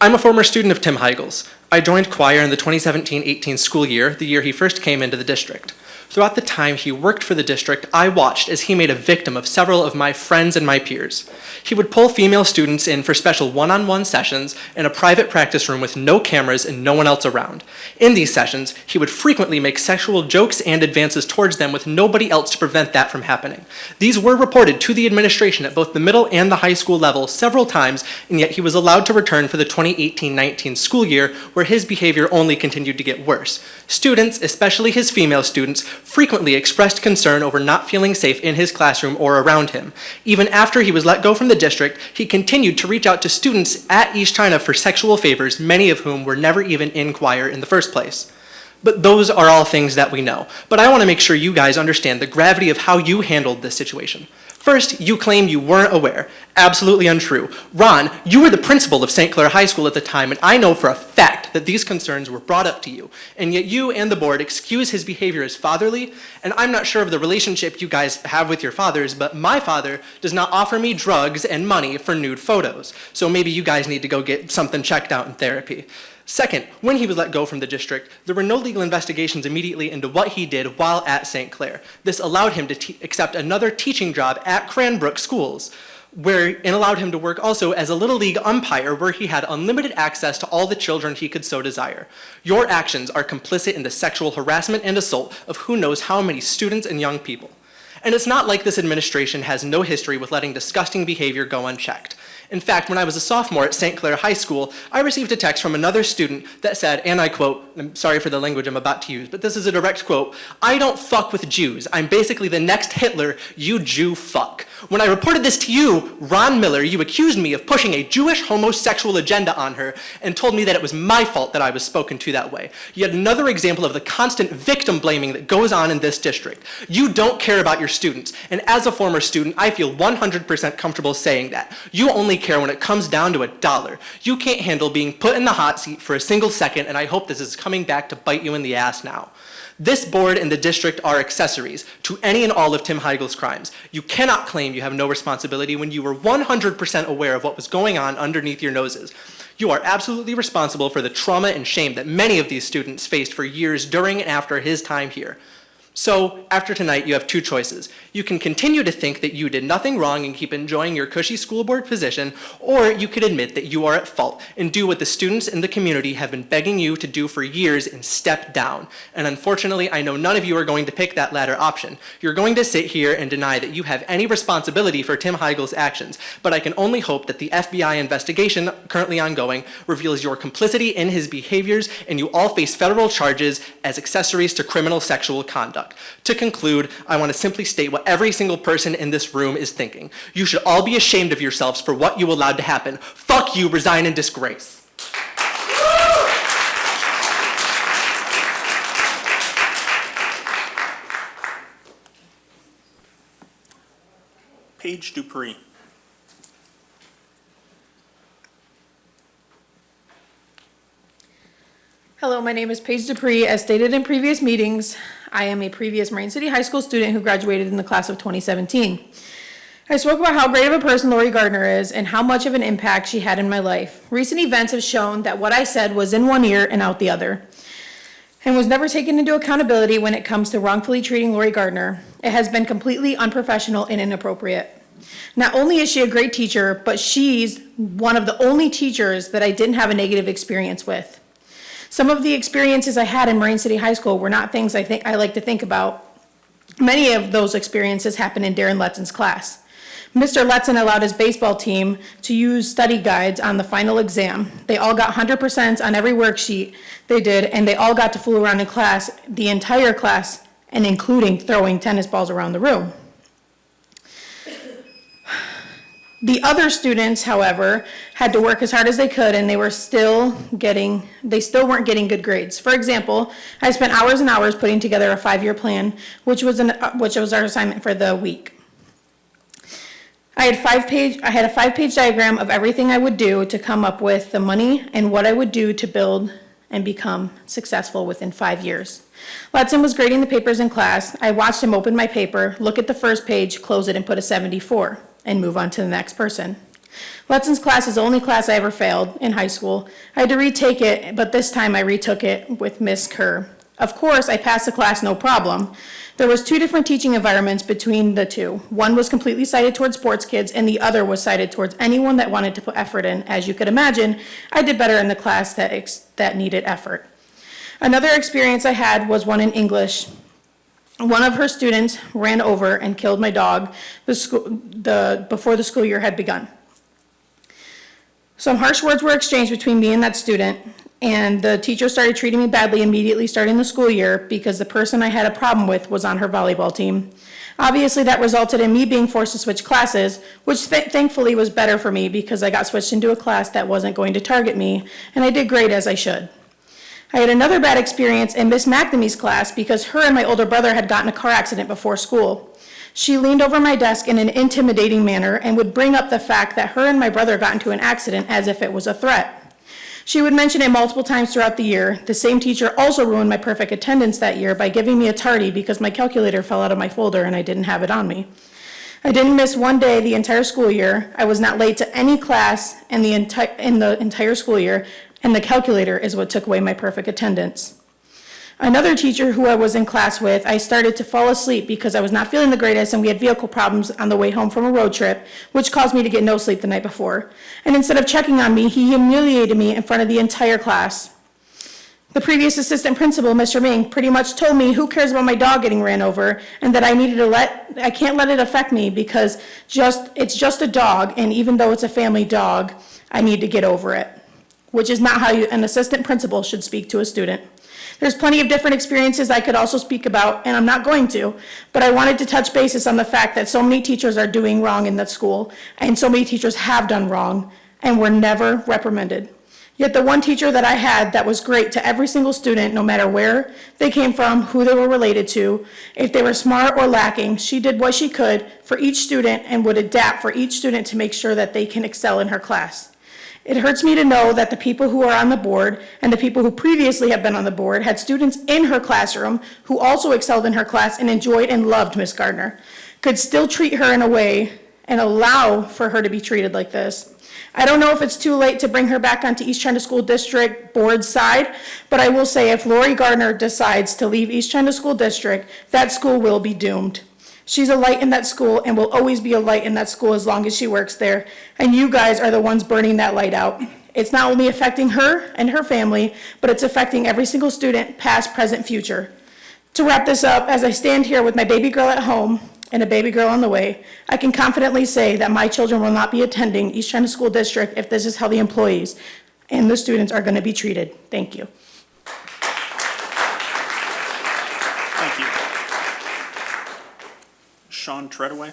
N: I'm a former student of Tim Heigl's. I joined choir in the 2017-18 school year, the year he first came into the district. Throughout the time he worked for the district, I watched as he made a victim of several of my friends and my peers. He would pull female students in for special one-on-one sessions in a private practice room with no cameras and no one else around. In these sessions, he would frequently make sexual jokes and advances towards them with nobody else to prevent that from happening. These were reported to the administration at both the middle and the high school level several times, and yet he was allowed to return for the 2018-19 school year, where his behavior only continued to get worse. Students, especially his female students, frequently expressed concern over not feeling safe in his classroom or around him. Even after he was let go from the district, he continued to reach out to students at East China for sexual favors, many of whom were never even in choir in the first place. But those are all things that we know. But I want to make sure you guys understand the gravity of how you handled this situation. First, you claim you weren't aware. Absolutely untrue. Ron, you were the principal of St. Clair High School at the time, and I know for a fact that these concerns were brought up to you, and yet you and the board excuse his behavior as fatherly, and I'm not sure of the relationship you guys have with your fathers, but my father does not offer me drugs and money for nude photos, so maybe you guys need to go get something checked out in therapy. Second, when he was let go from the district, there were no legal investigations immediately into what he did while at St. Clair. This allowed him to accept another teaching job at Cranbrook Schools, and allowed him to work also as a Little League umpire, where he had unlimited access to all the children he could so desire. Your actions are complicit in the sexual harassment and assault of who knows how many students and young people. And it's not like this administration has no history with letting disgusting behavior go unchecked. In fact, when I was a sophomore at St. Clair High School, I received a text from another student that said, and I quote, I'm sorry for the language I'm about to use, but this is a direct quote, "I don't fuck with Jews. I'm basically the next Hitler, you Jew fuck." When I reported this to you, Ron Miller, you accused me of pushing a Jewish homosexual agenda on her and told me that it was my fault that I was spoken to that way. Yet another example of the constant victim blaming that goes on in this district. You don't care about your students, and as a former student, I feel 100% comfortable saying that. You only care when it comes down to $1. You can't handle being put in the hot seat for a single second, and I hope this is coming back to bite you in the ass now. This board and the district are accessories to any and all of Tim Heigl's crimes. You cannot claim you have no responsibility when you were 100% aware of what was going on underneath your noses. You are absolutely responsible for the trauma and shame that many of these students faced for years during and after his time here. So, after tonight, you have two choices. You can continue to think that you did nothing wrong and keep enjoying your cushy school board position, or you could admit that you are at fault and do what the students in the community have been begging you to do for years and step down. And unfortunately, I know none of you are going to pick that latter option. You're going to sit here and deny that you have any responsibility for Tim Heigl's actions, but I can only hope that the FBI investigation currently ongoing reveals your complicity in his behaviors and you all face federal charges as accessories to criminal sexual conduct. To conclude, I want to simply state what every single person in this room is thinking. You should all be ashamed of yourselves for what you allowed to happen. Fuck you, resign in disgrace.
A: Paige Dupree.
O: Hello, my name is Paige Dupree. As stated in previous meetings, I am a previous Marine City High School student who graduated in the class of 2017. I spoke about how great of a person Lori Gardner is and how much of an impact she had in my life. Recent events have shown that what I said was in one ear and out the other, and was never taken into accountability when it comes to wrongfully treating Lori Gardner. It has been completely unprofessional and inappropriate. Not only is she a great teacher, but she's one of the only teachers that I didn't have a negative experience with. Some of the experiences I had in Marine City High School were not things I like to think about. Many of those experiences happened in Darren Letson's class. Mr. Letson allowed his baseball team to use study guides on the final exam. They all got 100% on every worksheet they did, and they all got to fool around in class, the entire class, and including throwing tennis balls around the room. The other students, however, had to work as hard as they could, and they still weren't getting good grades. For example, I spent hours and hours putting together a 5-year plan, which was our assignment for the week. I had a 5-page diagram of everything I would do to come up with the money and what I would do to build and become successful within 5 years. Letson was grading the papers in class. I watched him open my paper, look at the first page, close it, and put a 74, and move on to the next person. Letson's class is the only class I ever failed in high school. I had to retake it, but this time I retook it with Miss Kerr. Of course, I passed the class no problem. There was 2 different teaching environments between the two. One was completely sided towards sports kids, and the other was sided towards anyone that wanted to put effort in. As you could imagine, I did better in the class that needed effort. Another experience I had was one in English. One of her students ran over and killed my dog before the school year had begun. Some harsh words were exchanged between me and that student, and the teacher started treating me badly immediately starting the school year because the person I had a problem with was on her volleyball team. Obviously, that resulted in me being forced to switch classes, which thankfully was better for me because I got switched into a class that wasn't going to target me, and I did great as I should. I had another bad experience in Miss McNamee's class because her and my older brother had gotten a car accident before school. She leaned over my desk in an intimidating manner and would bring up the fact that her and my brother got into an accident as if it was a threat. She would mention it multiple times throughout the year. The same teacher also ruined my perfect attendance that year by giving me a tardy because my calculator fell out of my folder and I didn't have it on me. I didn't miss one day the entire school year. I was not late to any class in the entire school year, and the calculator is what took away my perfect attendance. Another teacher who I was in class with, I started to fall asleep because I was not feeling the greatest and we had vehicle problems on the way home from a road trip, which caused me to get no sleep the night before. And instead of checking on me, he humiliated me in front of the entire class. The previous assistant principal, Mr. Ming, pretty much told me who cares about my dog getting ran over and that I can't let it affect me because it's just a dog, and even though it's a family dog, I need to get over it. Which is not how an assistant principal should speak to a student. There's plenty of different experiences I could also speak about, and I'm not going to, but I wanted to touch bases on the fact that so many teachers are doing wrong in that school, and so many teachers have done wrong, and were never reprimanded. Yet the one teacher that I had that was great to every single student, no matter where they came from, who they were related to, if they were smart or lacking, she did what she could for each student and would adapt for each student to make sure that they can excel in her class. It hurts me to know that the people who are on the board and the people who previously have been on the board had students in her classroom who also excelled in her class and enjoyed and loved Miss Gardner, could still treat her in a way and allow for her to be treated like this. I don't know if it's too late to bring her back onto East China School District board side, but I will say if Lori Gardner decides to leave East China School District, that school will be doomed. She's a light in that school and will always be a light in that school as long as she works there. And you guys are the ones burning that light out. It's not only affecting her and her family, but it's affecting every single student, past, present, future. To wrap this up, as I stand here with my baby girl at home and a baby girl on the way, I can confidently say that my children will not be attending East China School District if this is how the employees and the students are going to be treated. Thank you.
A: Thank you. Sean Treadaway.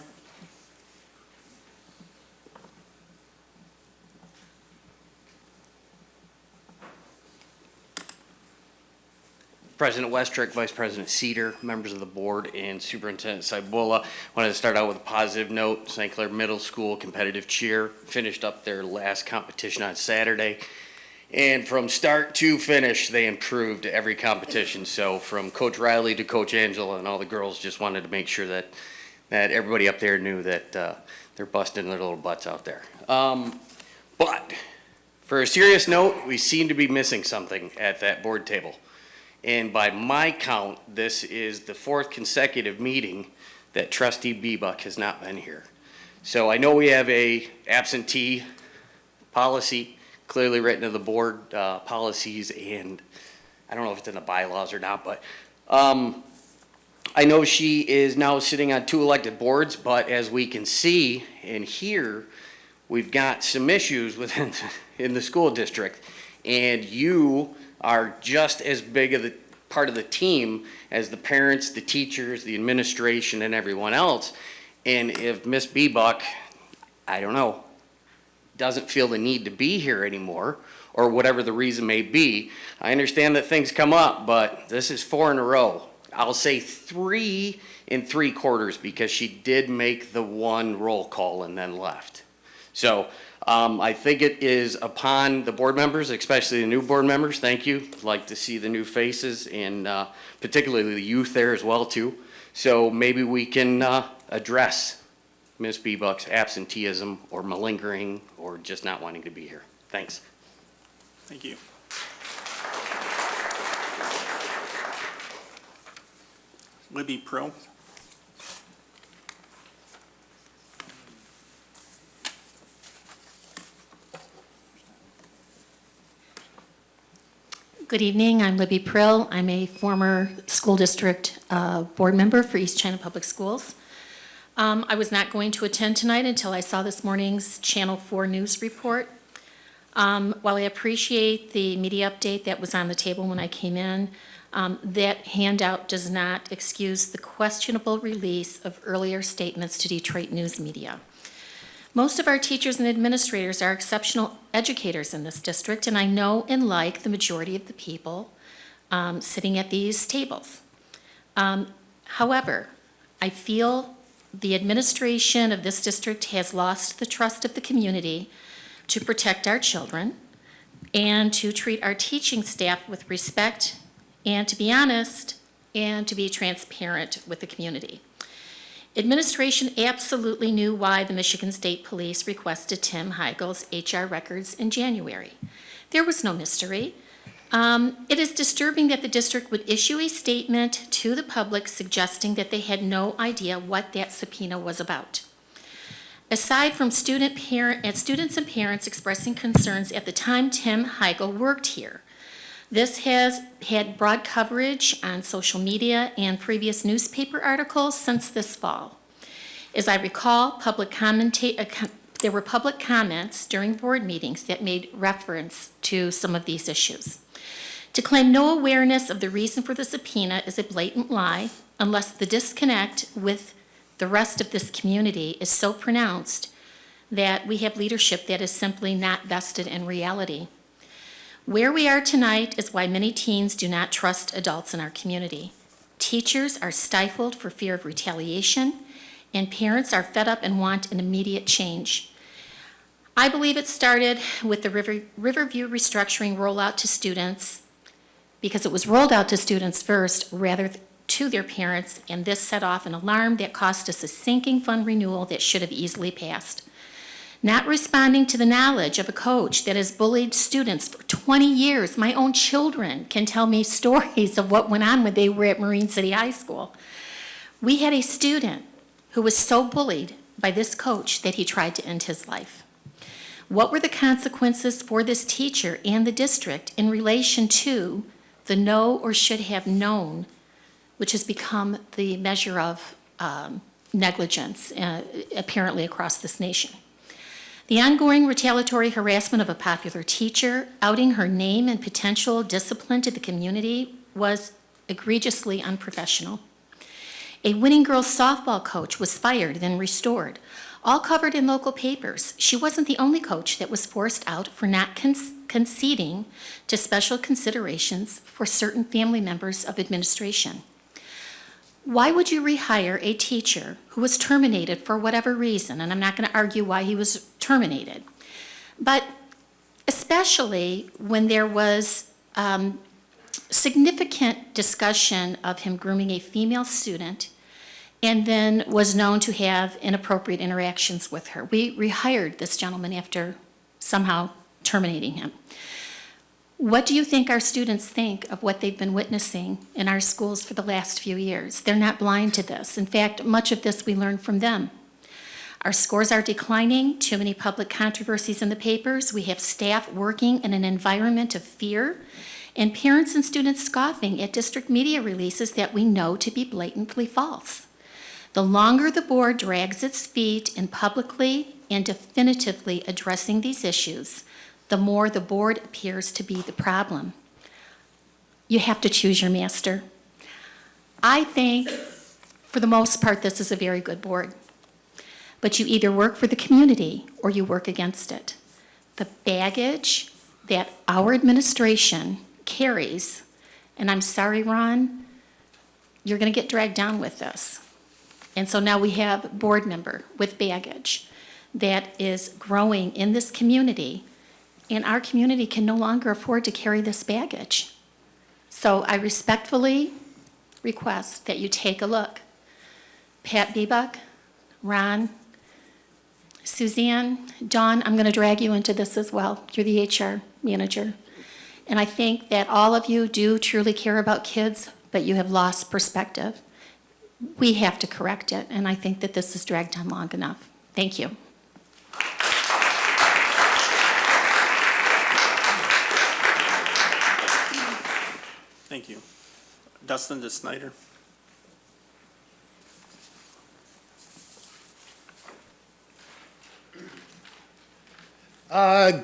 P: President Westrick, Vice President Cedar, members of the board, and Superintendent Cybola. Wanted to start out with a positive note. St. Clair Middle School competitive cheer finished up their last competition on Saturday. And from start to finish, they improved every competition. So from Coach Riley to Coach Angela and all the girls just wanted to make sure that everybody up there knew that they're busting their little butts out there. But for a serious note, we seem to be missing something at that board table. And by my count, this is the 4th consecutive meeting that Trustee Biebuck has not been here. So I know we have a absentee policy clearly written in the board policies, and I don't know if it's in the bylaws or not, but I know she is now sitting on 2 elected boards, but as we can see and hear, we've got some issues within in the school district, and you are just as big of the part of the team as the parents, the teachers, the administration, and everyone else. And if Ms. Biebuck, I don't know, doesn't feel the need to be here anymore, or whatever the reason may be. I understand that things come up, but this is 4 in a row. I'll say 3 3/4 because she did make the one roll call and then left. So I think it is upon the board members, especially the new board members, thank you. Like to see the new faces and particularly the youth there as well too. So maybe we can address Ms. Bebuck's absenteeism or malingering or just not wanting to be here. Thanks.
A: Thank you. Libby Prill.
Q: Good evening, I'm Libby Prill. I'm a former school district board member for East China Public Schools. I was not going to attend tonight until I saw this morning's Channel 4 news report. While I appreciate the media update that was on the table when I came in, that handout does not excuse the questionable release of earlier statements to Detroit news media. Most of our teachers and administrators are exceptional educators in this district, and I know and like the majority of the people sitting at these tables. However, I feel the administration of this district has lost the trust of the community to protect our children and to treat our teaching staff with respect and, to be honest, and to be transparent with the community. Administration absolutely knew why the Michigan State Police requested Tim Heigl's HR records in January. There was no mystery. It is disturbing that the district would issue a statement to the public suggesting that they had no idea what that subpoena was about. Aside from students and parents expressing concerns at the time Tim Heigl worked here, this has had broad coverage on social media and previous newspaper articles since this fall. As I recall, there were public comments during board meetings that made reference to some of these issues. To claim no awareness of the reason for the subpoena is a blatant lie unless the disconnect with the rest of this community is so pronounced that we have leadership that is simply not vested in reality. Where we are tonight is why many teens do not trust adults in our community. Teachers are stifled for fear of retaliation, and parents are fed up and want an immediate change. I believe it started with the Riverview restructuring rollout to students because it was rolled out to students first rather to their parents, and this set off an alarm that cost us a sinking fund renewal that should have easily passed. Not responding to the knowledge of a coach that has bullied students for 20 years. My own children can tell me stories of what went on when they were at Marine City High School. We had a student who was so bullied by this coach that he tried to end his life. What were the consequences for this teacher and the district in relation to the know or should have known, which has become the measure of negligence apparently across this nation? The ongoing retaliatory harassment of a popular teacher, outing her name and potential discipline to the community, was egregiously unprofessional. A winning girls softball coach was fired, then restored, all covered in local papers. She wasn't the only coach that was forced out for not conceding to special considerations for certain family members of administration. Why would you rehire a teacher who was terminated for whatever reason? And I'm not going to argue why he was terminated. But especially when there was significant discussion of him grooming a female student and then was known to have inappropriate interactions with her. We rehired this gentleman after somehow terminating him. What do you think our students think of what they've been witnessing in our schools for the last few years? They're not blind to this. In fact, much of this we learned from them. Our scores are declining, too many public controversies in the papers. We have staff working in an environment of fear, and parents and students scoffing at district media releases that we know to be blatantly false. The longer the board drags its feet in publicly and definitively addressing these issues, the more the board appears to be the problem. You have to choose your master. I think, for the most part, this is a very good board. but you either work for the community or you work against it. The baggage that our administration carries, and I'm sorry, Ron, you're going to get dragged down with this. And so now we have a board member with baggage that is growing in this community, and our community can no longer afford to carry this baggage. So I respectfully request that you take a look. Pat Bebuck, Ron, Suzanne, Dawn, I'm going to drag you into this as well. You're the HR manager. And I think that all of you do truly care about kids, but you have lost perspective. We have to correct it, and I think that this has dragged on long enough. Thank you.
A: Thank you. Dustin DeSnyder.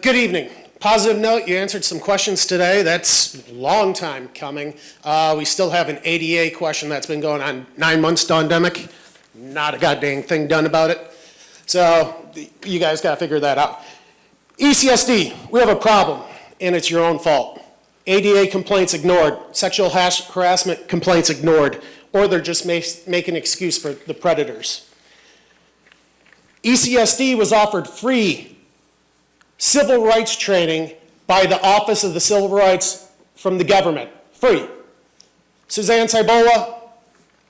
R: Good evening. Positive note, you answered some questions today. That's a long time coming. We still have an ADA question that's been going on 9 months, pandemic. Not a goddamn thing done about it. So you guys got to figure that out. ECSD, we have a problem, and it's your own fault. ADA complaints ignored, sexual harassment complaints ignored, or they're just make an excuse for the predators. ECSD was offered free civil rights training by the Office of the Civil Rights from the government, free. Suzanne Cybola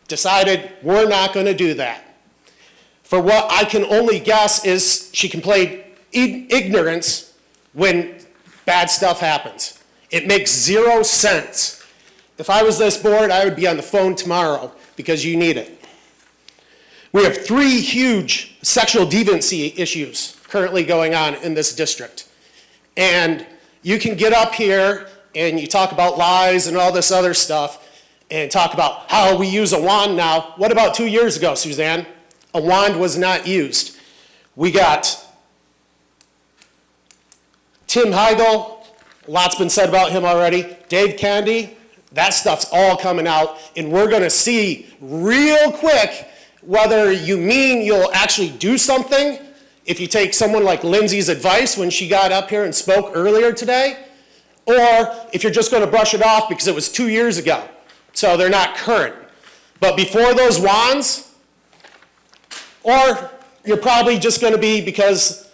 R: decided we're not going to do that. For what I can only guess is she can play ignorance when bad stuff happens. It makes 0 sense. If I was this board, I would be on the phone tomorrow because you need it. We have 3 huge sexual deviancy issues currently going on in this district. And you can get up here and you talk about lies and all this other stuff and talk about how we use a wand now. What about 2 years ago, Suzanne? A wand was not used. We got Tim Heigl, lots been said about him already. Dave Candy, that stuff's all coming out, and we're gonna see real quick whether you mean you'll actually do something if you take someone like Lindsay's advice when she got up here and spoke earlier today, or if you're just gonna brush it off because it was 2 years ago, so they're not current. But before those wands, or you're probably just gonna be because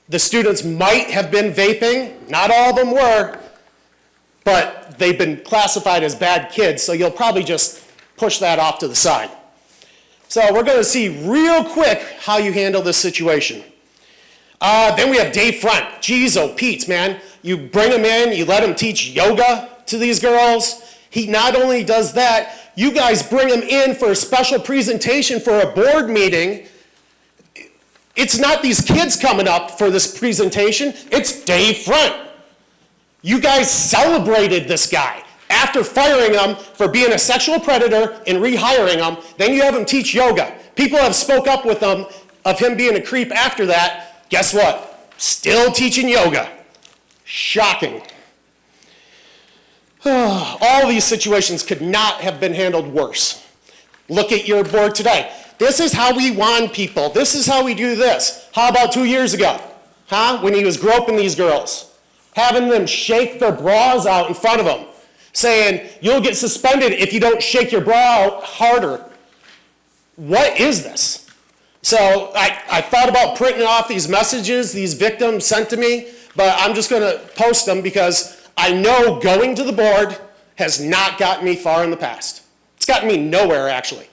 R: the students might have been vaping, not all of them were, but they've been classified as bad kids, so you'll probably just push that off to the side. So we're going to see real quick how you handle this situation. Then we have Dave Front. Jeez, oh Pete's, man. You bring him in, you let him teach yoga to these girls. He not only does that, you guys bring him in for a special presentation for a board meeting. It's not these kids coming up for this presentation, it's Dave Front. You guys celebrated this guy. After firing him for being a sexual predator and rehiring him, then you have him teach yoga. People have spoke up with him of him being a creep after that. Guess what? Still teaching yoga. Shocking. All these situations could not have been handled worse. Look at your board today. This is how we wand people. This is how we do this. How about 2 years ago? Huh? When he was groping these girls. Having them shake their bras out in front of them. Saying, you'll get suspended if you don't shake your bra out harder. What is this? So I thought about printing off these messages these victims sent to me, but I'm just going to post them because I know going to the board has not gotten me far in the past. It's gotten me nowhere, actually.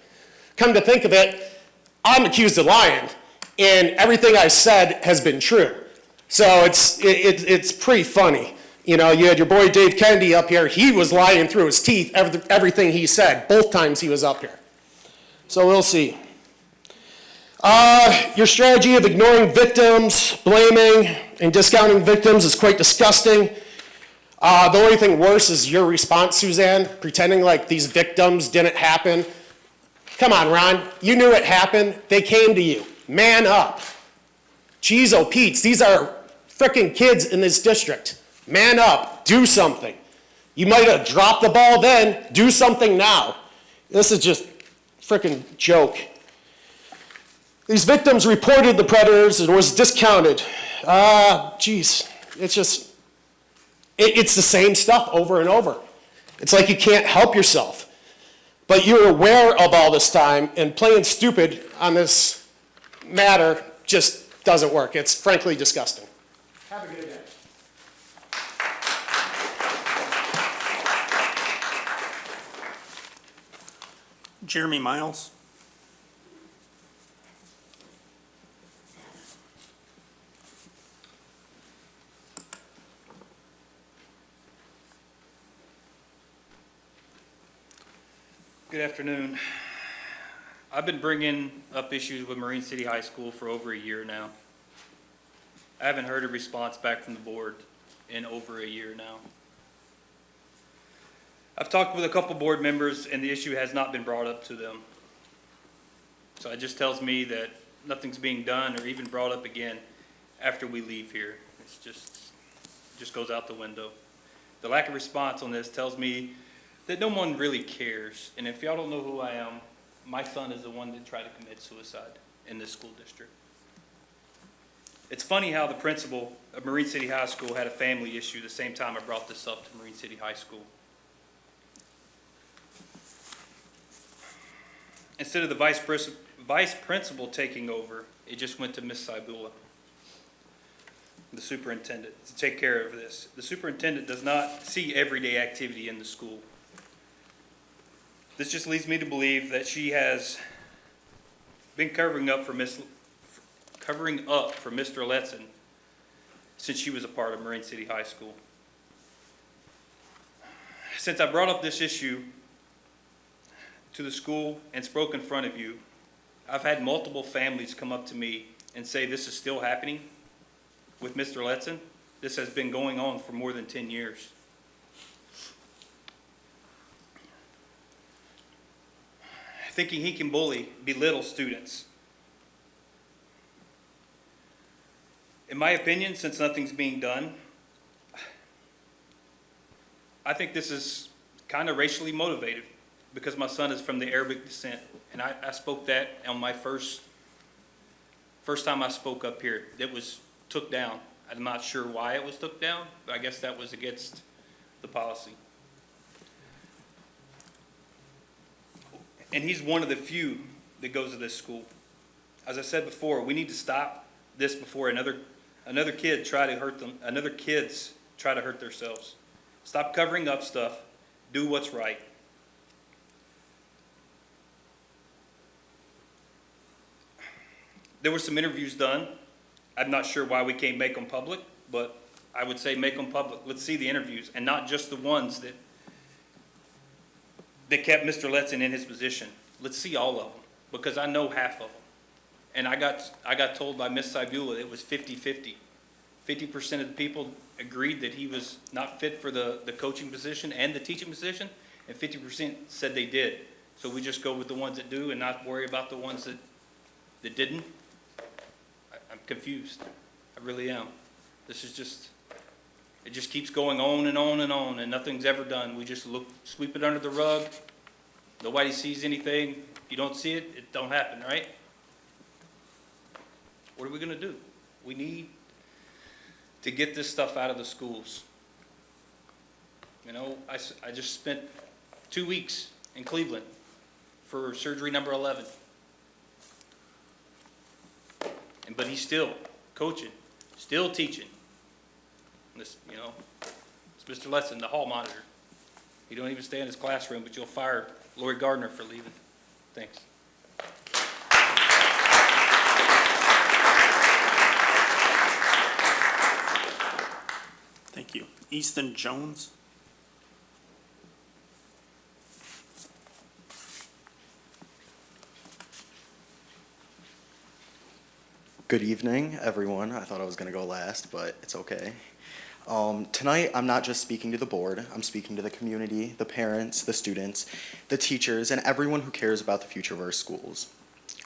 R: Come to think of it, I'm accused of lying, and everything I said has been true. So it's pretty funny. You know, you had your boy Dave Kennedy up here. He was lying through his teeth, everything he said, both times he was up here. So we'll see. Your strategy of ignoring victims, blaming, and discounting victims is quite disgusting. The only thing worse is your response, Suzanne, pretending like these victims didn't happen. Come on, Ron, you knew it happened. They came to you. Man up. Jeez, oh Pete's, these are frickin' kids in this district. Man up, do something. You might have dropped the ball then, do something now. This is just frickin' joke. These victims reported the predators, it was discounted. Geez, it's just, it's the same stuff over and over. It's like you can't help yourself. But you're aware of all this time, and playing stupid on this matter just doesn't work. It's frankly disgusting. Have a good day.
A: Jeremy Miles.
S: Good afternoon. I've been bringing up issues with Marine City High School for over a year now. I haven't heard a response back from the board in over a year now. I've talked with a couple board members and the issue has not been brought up to them. So it just tells me that nothing's being done or even brought up again after we leave here. It just goes out the window. The lack of response on this tells me that no one really cares. And if y'all don't know who I am, my son is the one that tried to commit suicide in this school district. It's funny how the principal of Marine City High School had a family issue the same time I brought this up to Marine City High School. Instead of the vice principal taking over, it just went to Miss Cybula, the superintendent, to take care of this. The superintendent does not see everyday activity in the school. This just leads me to believe that she has been covering up for Mr. Letson since she was a part of Marine City High School. Since I brought up this issue to the school and spoke in front of you, I've had multiple families come up to me and say this is still happening with Mr. Letson. This has been going on for more than 10 years. Thinking he can belittle students. In my opinion, since nothing's being done, I think this is kind of racially motivated because my son is from the Arabic descent. And I spoke that on my first time I spoke up here. It was took down. I'm not sure why it was took down, but I guess that was against the policy. And he's one of the few that goes to this school. As I said before, we need to stop this before another kid try to hurt them. Another kids try to hurt themselves. Stop covering up stuff. Do what's right. There were some interviews done. I'm not sure why we can't make them public, but I would say make them public. Let's see the interviews, and not just the ones that kept Mr. Letson in his position. Let's see all of them, because I know half of them. And I got told by Miss Cybula it was 50-50. 50% of the people agreed that he was not fit for the coaching position and the teaching position, and 50% said they did. So we just go with the ones that do and not worry about the ones that didn't. I'm confused. I really am. This is just, it just keeps going on and on and on, and nothing's ever done. We just sweep it under the rug. Nobody sees anything. You don't see it, it don't happen, right? What are we gonna do? We need to get this stuff out of the schools. You know, I just spent 2 weeks in Cleveland for surgery number 11. But he's still coaching, still teaching. This, you know, it's Mr. Letson, the hall monitor. He don't even stay in his classroom, but you'll fire Lori Gardner for leaving. Thanks.
A: Thank you. Easton Jones.
T: Good evening, everyone. I thought I was going to go last, but it's okay. Tonight, I'm not just speaking to the board. I'm speaking to the community, the parents, the students, the teachers, and everyone who cares about the future of our schools.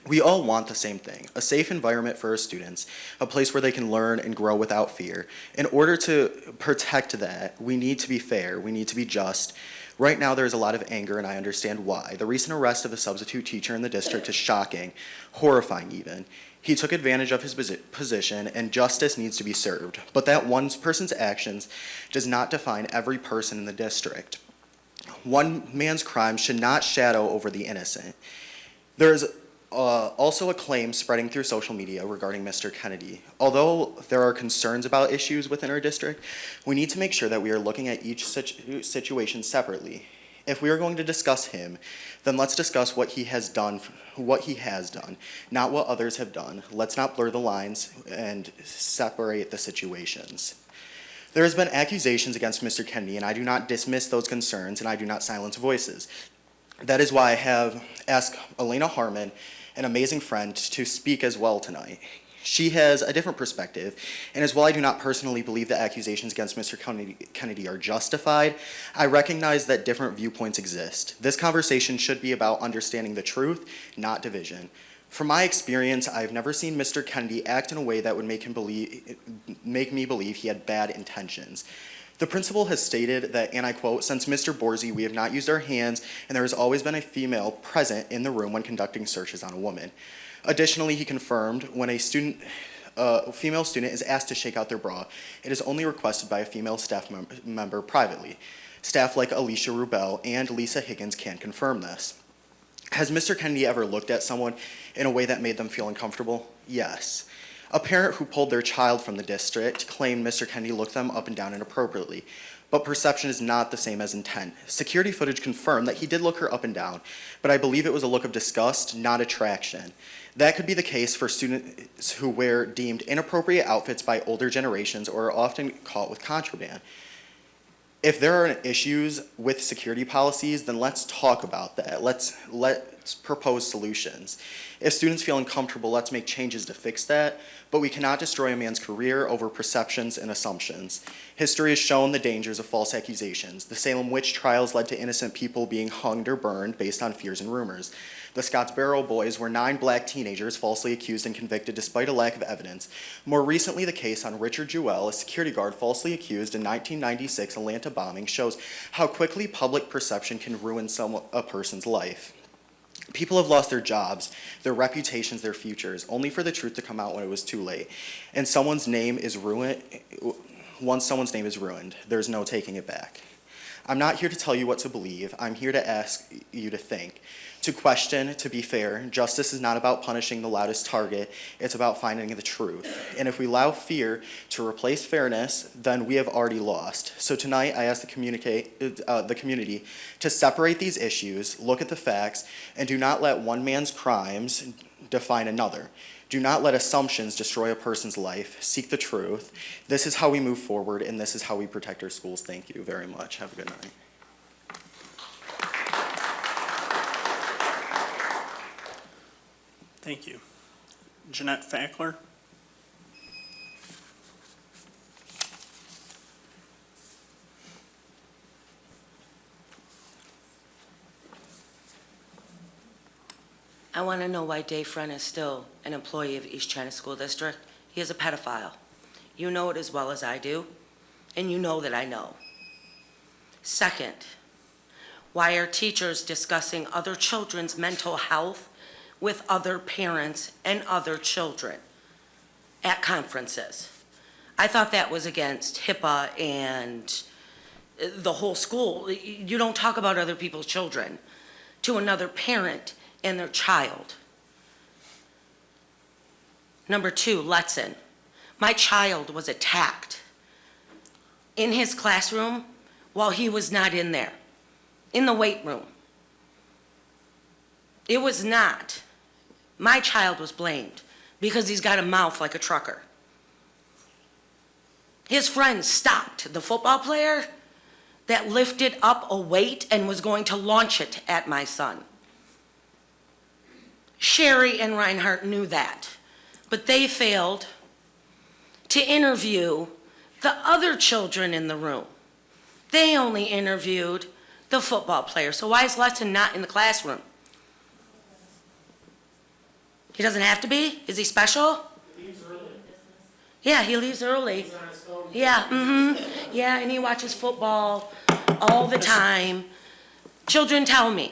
T: We all want the same thing, a safe environment for our students, a place where they can learn and grow without fear. In order to protect that, we need to be fair, we need to be just, Right now, there is a lot of anger, and I understand why. The recent arrest of a substitute teacher in the district is shocking, horrifying even. He took advantage of his position, and justice needs to be served. But that one person's actions does not define every person in the district. One man's crime should not shadow over the innocent. There is also a claim spreading through social media regarding Mr. Kennedy. Although there are concerns about issues within our district, we need to make sure that we are looking at each situation separately. If we are going to discuss him, then let's discuss what he has done, not what others have done. Let's not blur the lines and separate the situations. There has been accusations against Mr. Kennedy, and I do not dismiss those concerns, and I do not silence voices. That is why I have asked Elena Harmon, an amazing friend, to speak as well tonight. She has a different perspective, and as well I do not personally believe the accusations against Mr. Kennedy are justified, I recognize that different viewpoints exist. This conversation should be about understanding the truth, not division. From my experience, I've never seen Mr. Kennedy act in a way that would make me believe he had bad intentions. The principal has stated that, and I quote, "Since Mr. Borzi, we have not used our hands, and there has always been a female present in the room when conducting searches on a woman." Additionally, he confirmed when a female student is asked to shake out their bra, it is only requested by a female staff member privately. Staff like Alicia Rubel and Lisa Higgins can confirm this. Has Mr. Kennedy ever looked at someone in a way that made them feel uncomfortable? Yes. A parent who pulled their child from the district claimed Mr. Kennedy looked them up and down inappropriately, but perception is not the same as intent. Security footage confirmed that he did look her up and down, but I believe it was a look of disgust, not attraction. That could be the case for students who wear deemed inappropriate outfits by older generations or are often caught with contraband. If there are issues with security policies, then let's talk about that. Let's propose solutions. If students feel uncomfortable, let's make changes to fix that, but we cannot destroy a man's career over perceptions and assumptions. History has shown the dangers of false accusations. The Salem witch trials led to innocent people being hanged or burned based on fears and rumors. The Scottsboro boys were 9 black teenagers falsely accused and convicted despite a lack of evidence. More recently, the case on Richard Jewell, a security guard falsely accused in 1996 Atlanta bombing, shows how quickly public perception can ruin a person's life. People have lost their jobs, their reputations, their futures, only for the truth to come out when it was too late. And someone's name is ruined. Once someone's name is ruined, there's no taking it back. I'm not here to tell you what to believe. I'm here to ask you to think, to question, to be fair. Justice is not about punishing the loudest target. It's about finding the truth. And if we allow fear to replace fairness, then we have already lost. So tonight, I ask the community to separate these issues, look at the facts, and do not let one man's crimes define another. Do not let assumptions destroy a person's life. Seek the truth. This is how we move forward, and this is how we protect our schools. Thank you very much. Have a good night.
A: Thank you. Jeanette Fackler.
B: I want to know why Dave Friend is still an employee of East China School District. He is a pedophile. You know it as well as I do, and you know that I know. Second, why are teachers discussing other children's mental health with other parents and other children at conferences? I thought that was against HIPAA and the whole school. You don't talk about other people's children to another parent and their child. Number 2, Letson. My child was attacked in his classroom while he was not in there, in the weight room. It was not. My child was blamed because he's got a mouth like a trucker. His friend stopped the football player that lifted up a weight and was going to launch it at my son. Sherry and Reinhardt knew that, but they failed to interview the other children in the room. They only interviewed the football player. So why is Letson not in the classroom? He doesn't have to be? Is he special?
C: He leaves early.
B: Yeah, he leaves early.
C: He's on his phone.
B: Yeah, yeah, and he watches football all the time. Children, tell me.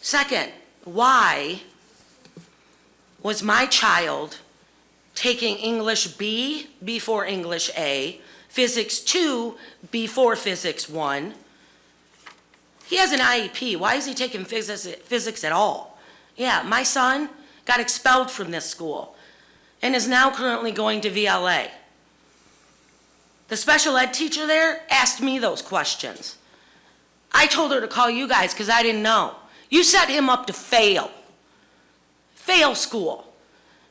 B: Second, why was my child taking English B before English A, Physics 2 before Physics 1? He has an IEP. Why is he taking physics at all? Yeah, my son got expelled from this school and is now currently going to VLA. The special ed teacher there asked me those questions. I told her to call you guys because I didn't know. You set him up to fail. Fail school.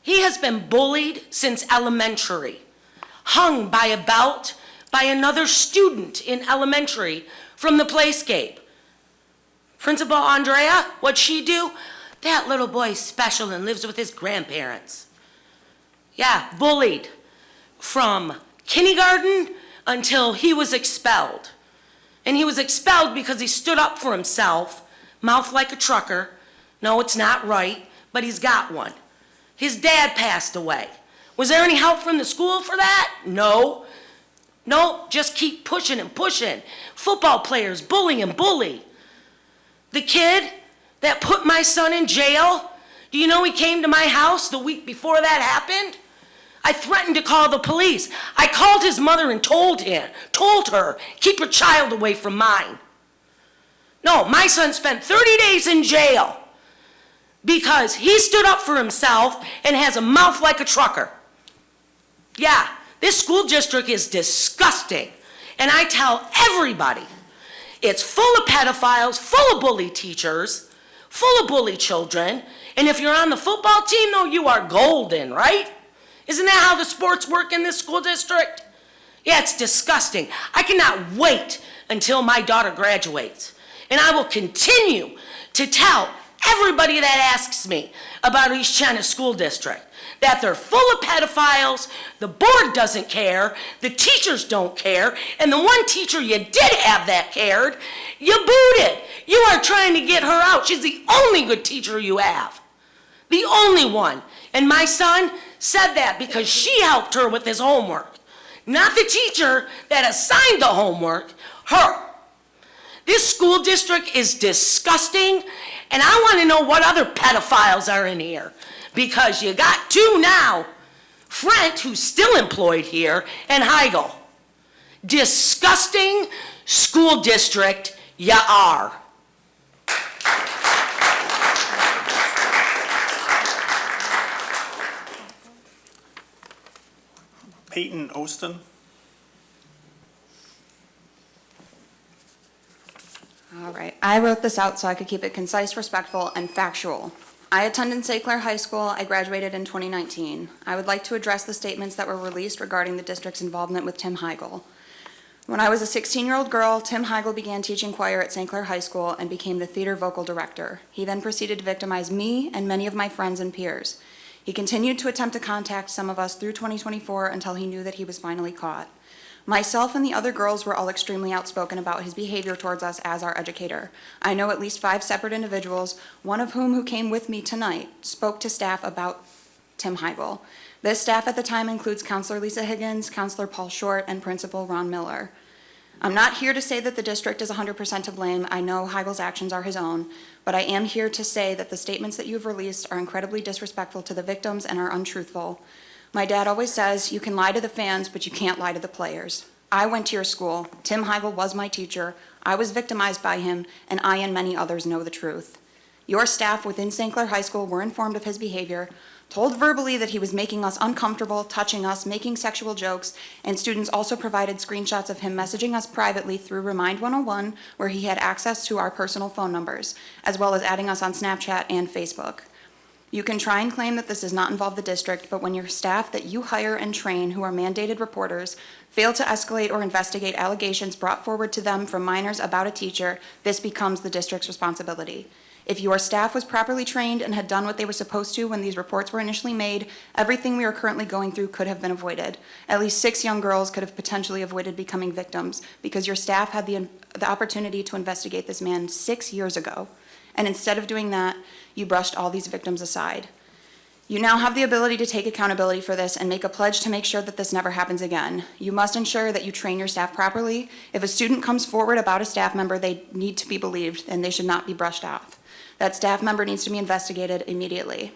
B: He has been bullied since elementary, hung by a belt by another student in elementary from the playscape. Principal Andrea, what'd she do? That little boy's special and lives with his grandparents. Yeah, bullied from kindergarten until he was expelled. And he was expelled because he stood up for himself, mouth like a trucker. No, it's not right, but he's got one. His dad passed away. Was there any help from the school for that? No. No, just keep pushing and pushing. Football players bully and bully. The kid that put my son in jail, do you know he came to my house the week before that happened? I threatened to call the police. I called his mother and told her, keep your child away from mine. No, my son spent 30 days in jail because he stood up for himself and has a mouth like a trucker. Yeah, this school district is disgusting. And I tell everybody, it's full of pedophiles, full of bully teachers, full of bully children. And if you're on the football team, though, you are golden, right? Isn't that how the sports work in this school district? Yeah, it's disgusting. I cannot wait until my daughter graduates. And I will continue to tell everybody that asks me about East China School District that they're full of pedophiles, the board doesn't care, the teachers don't care, and the one teacher you did have that cared, you booted. You are trying to get her out. She's the only good teacher you have. The only one. And my son said that because she helped her with his homework. Not the teacher that assigned the homework, her. This school district is disgusting, and I want to know what other pedophiles are in here. Because you got two now, Frent, who's still employed here, and Heigl. Disgusting school district you are.
A: Peyton Oston.
U: All right, I wrote this out so I could keep it concise, respectful, and factual. I attended St. Clair High School. I graduated in 2019. I would like to address the statements that were released regarding the district's involvement with Tim Heigl. When I was a 16-year-old girl, Tim Heigl began teaching choir at St. Clair High School and became the theater vocal director. He then proceeded to victimize me and many of my friends and peers. He continued to attempt to contact some of us through 2024 until he knew that he was finally caught. Myself and the other girls were all extremely outspoken about his behavior towards us as our educator. I know at least 5 separate individuals, one of whom who came with me tonight, spoke to staff about Tim Heigl. This staff at the time includes Counselor Lisa Higgins, Counselor Paul Short, and Principal Ron Miller. I'm not here to say that the district is 100% to blame. I know Heigl's actions are his own, but I am here to say that the statements that you've released are incredibly disrespectful to the victims and are untruthful. My dad always says, you can lie to the fans, but you can't lie to the players. I went to your school. Tim Heigl was my teacher. I was victimized by him, and I and many others know the truth. Your staff within St. Clair High School were informed of his behavior, told verbally that he was making us uncomfortable, touching us, making sexual jokes, and students also provided screenshots of him messaging us privately through Remind 101, where he had access to our personal phone numbers, as well as adding us on Snapchat and Facebook. You can try and claim that this does not involve the district, but when your staff that you hire and train, who are mandated reporters, fail to escalate or investigate allegations brought forward to them from minors about a teacher, this becomes the district's responsibility. If your staff was properly trained and had done what they were supposed to when these reports were initially made, everything we are currently going through could have been avoided. At least 6 young girls could have potentially avoided becoming victims because your staff had the opportunity to investigate this man 6 years ago. And instead of doing that, you brushed all these victims aside. You now have the ability to take accountability for this and make a pledge to make sure that this never happens again. You must ensure that you train your staff properly. If a student comes forward about a staff member, they need to be believed and they should not be brushed off. That staff member needs to be investigated immediately.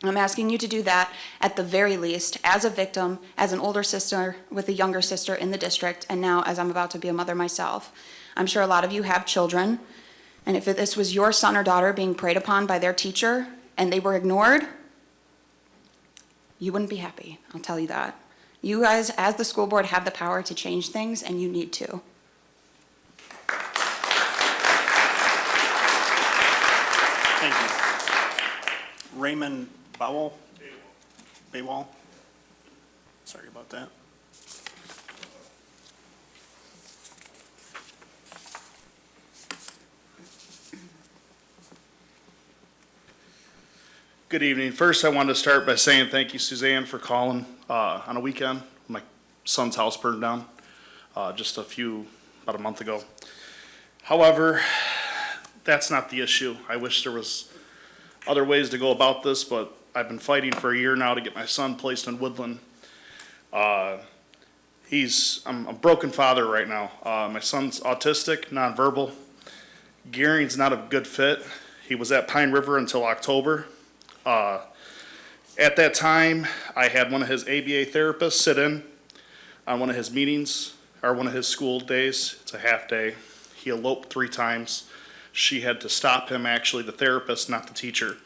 U: I'm asking you to do that at the very least, as a victim, as an older sister with a younger sister in the district, and now as I'm about to be a mother myself. I'm sure a lot of you have children, and if this was your son or daughter being preyed upon by their teacher and they were ignored, you wouldn't be happy, I'll tell you that. You guys, as the school board, have the power to change things, and you need to.
A: Thank you. Raymond Bowell? Baywall? Sorry about that.
D: Good evening. First, I wanted to start by saying thank you, Suzanne, for calling on a weekend. My son's house burned down just about a month ago. However, that's not the issue. I wish there was other ways to go about this, but I've been fighting for a year now to get my son placed in Woodland. I'm a broken father right now. My son's autistic, nonverbal. Gearing's not a good fit. He was at Pine River until October. At that time, I had one of his ABA therapists sit in on one of his meetings, or one of his school days. It's a half day. He eloped 3 times. She had to stop him, actually, the therapist, not the teacher,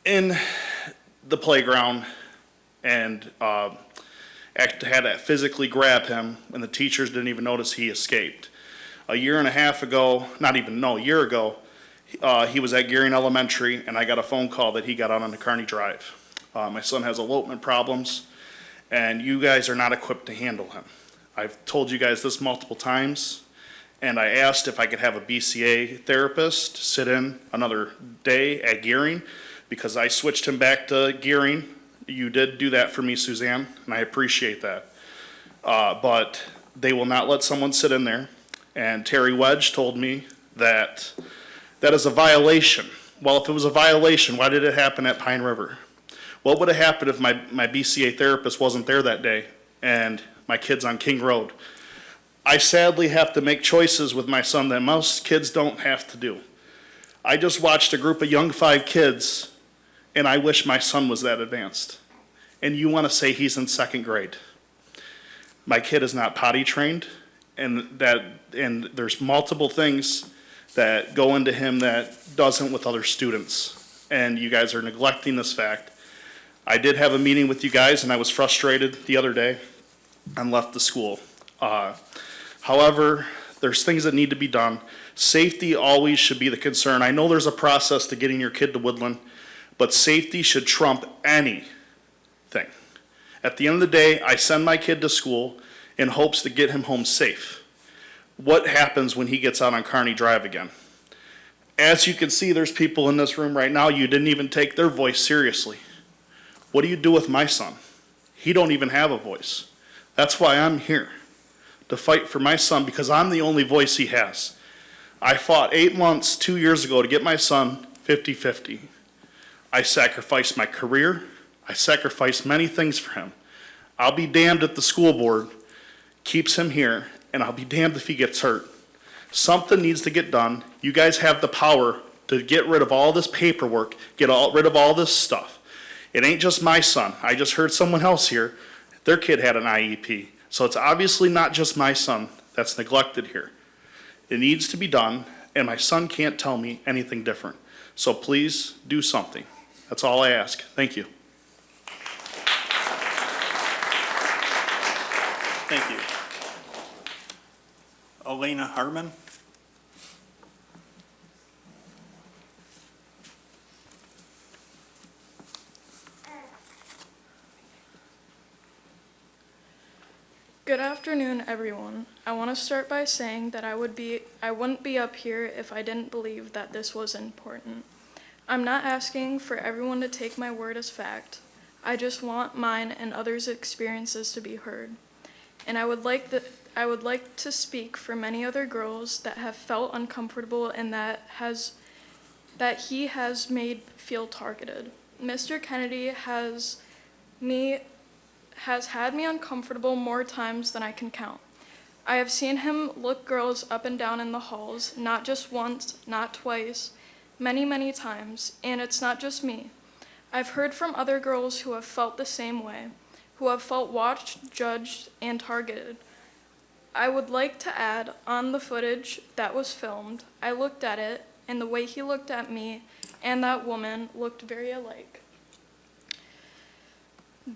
D: in the playground, and had to physically grab him, and the teachers didn't even notice he escaped. A year ago, he was at Gearing Elementary, and I got a phone call that he got out on the Kearney Drive. My son has elopement problems, and you guys are not equipped to handle him. I've told you guys this multiple times, and I asked if I could have a BCA therapist sit in another day at Gearing, because I switched him back to Gearing. You did do that for me, Suzanne, and I appreciate that. But they will not let someone sit in there, and Terry Wedge told me that that is a violation. Well, if it was a violation, why did it happen at Pine River? What would have happened if my BCA therapist wasn't there that day and my kid's on King Road? I sadly have to make choices with my son that most kids don't have to do. I just watched a group of young 5 kids, and I wish my son was that advanced. And you want to say he's in 2nd grade. My kid is not potty trained, and there's multiple things that go into him that doesn't with other students. And you guys are neglecting this fact. I did have a meeting with you guys, and I was frustrated the other day and left the school. However, there's things that need to be done. Safety always should be the concern. I know there's a process to getting your kid to Woodland, but safety should trump anything. At the end of the day, I send my kid to school in hopes to get him home safe. What happens when he gets out on Kearney Drive again? As you can see, there's people in this room right now, you didn't even take their voice seriously. What do you do with my son? He don't even have a voice. That's why I'm here, to fight for my son, because I'm the only voice he has. I fought 8 months, 2 years ago to get my son 50-50. I sacrificed my career. I sacrificed many things for him. I'll be damned if the school board keeps him here, and I'll be damned if he gets hurt. Something needs to get done. You guys have the power to get rid of all this paperwork, rid of all this stuff. It ain't just my son. I just heard someone else here, their kid had an IEP. So it's obviously not just my son that's neglected here. It needs to be done, and my son can't tell me anything different. So please do something. That's all I ask. Thank you.
A: Thank you. Elena Harmon?
V: Good afternoon, everyone. I want to start by saying that I wouldn't be up here if I didn't believe that this was important. I'm not asking for everyone to take my word as fact. I just want mine and others' experiences to be heard. And I would like to speak for many other girls that have felt uncomfortable and that he has made feel targeted. Mr. Kennedy has had me uncomfortable more times than I can count. I have seen him look girls up and down in the halls, not just once, not twice, many, many times, and it's not just me. I've heard from other girls who have felt the same way, who have felt watched, judged, and targeted. I would like to add, on the footage that was filmed, I looked at it, and the way he looked at me and that woman looked very alike.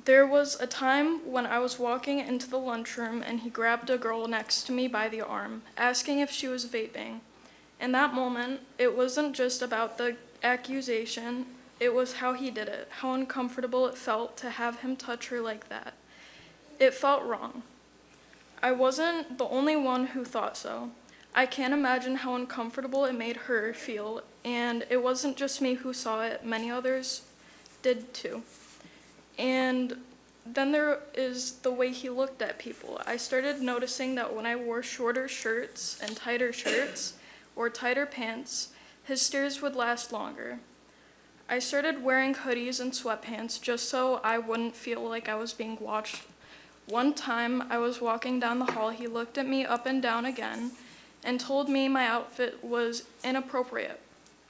V: There was a time when I was walking into the lunchroom and he grabbed a girl next to me by the arm, asking if she was vaping. In that moment, it wasn't just about the accusation, it was how he did it, how uncomfortable it felt to have him touch her like that. It felt wrong. I wasn't the only one who thought so. I can't imagine how uncomfortable it made her feel, and it wasn't just me who saw it, many others did too. And then there is the way he looked at people. I started noticing that when I wore shorter shirts and tighter shirts, or tighter pants, his stares would last longer. I started wearing hoodies and sweatpants just so I wouldn't feel like I was being watched. One time I was walking down the hall, he looked at me up and down again and told me my outfit was inappropriate.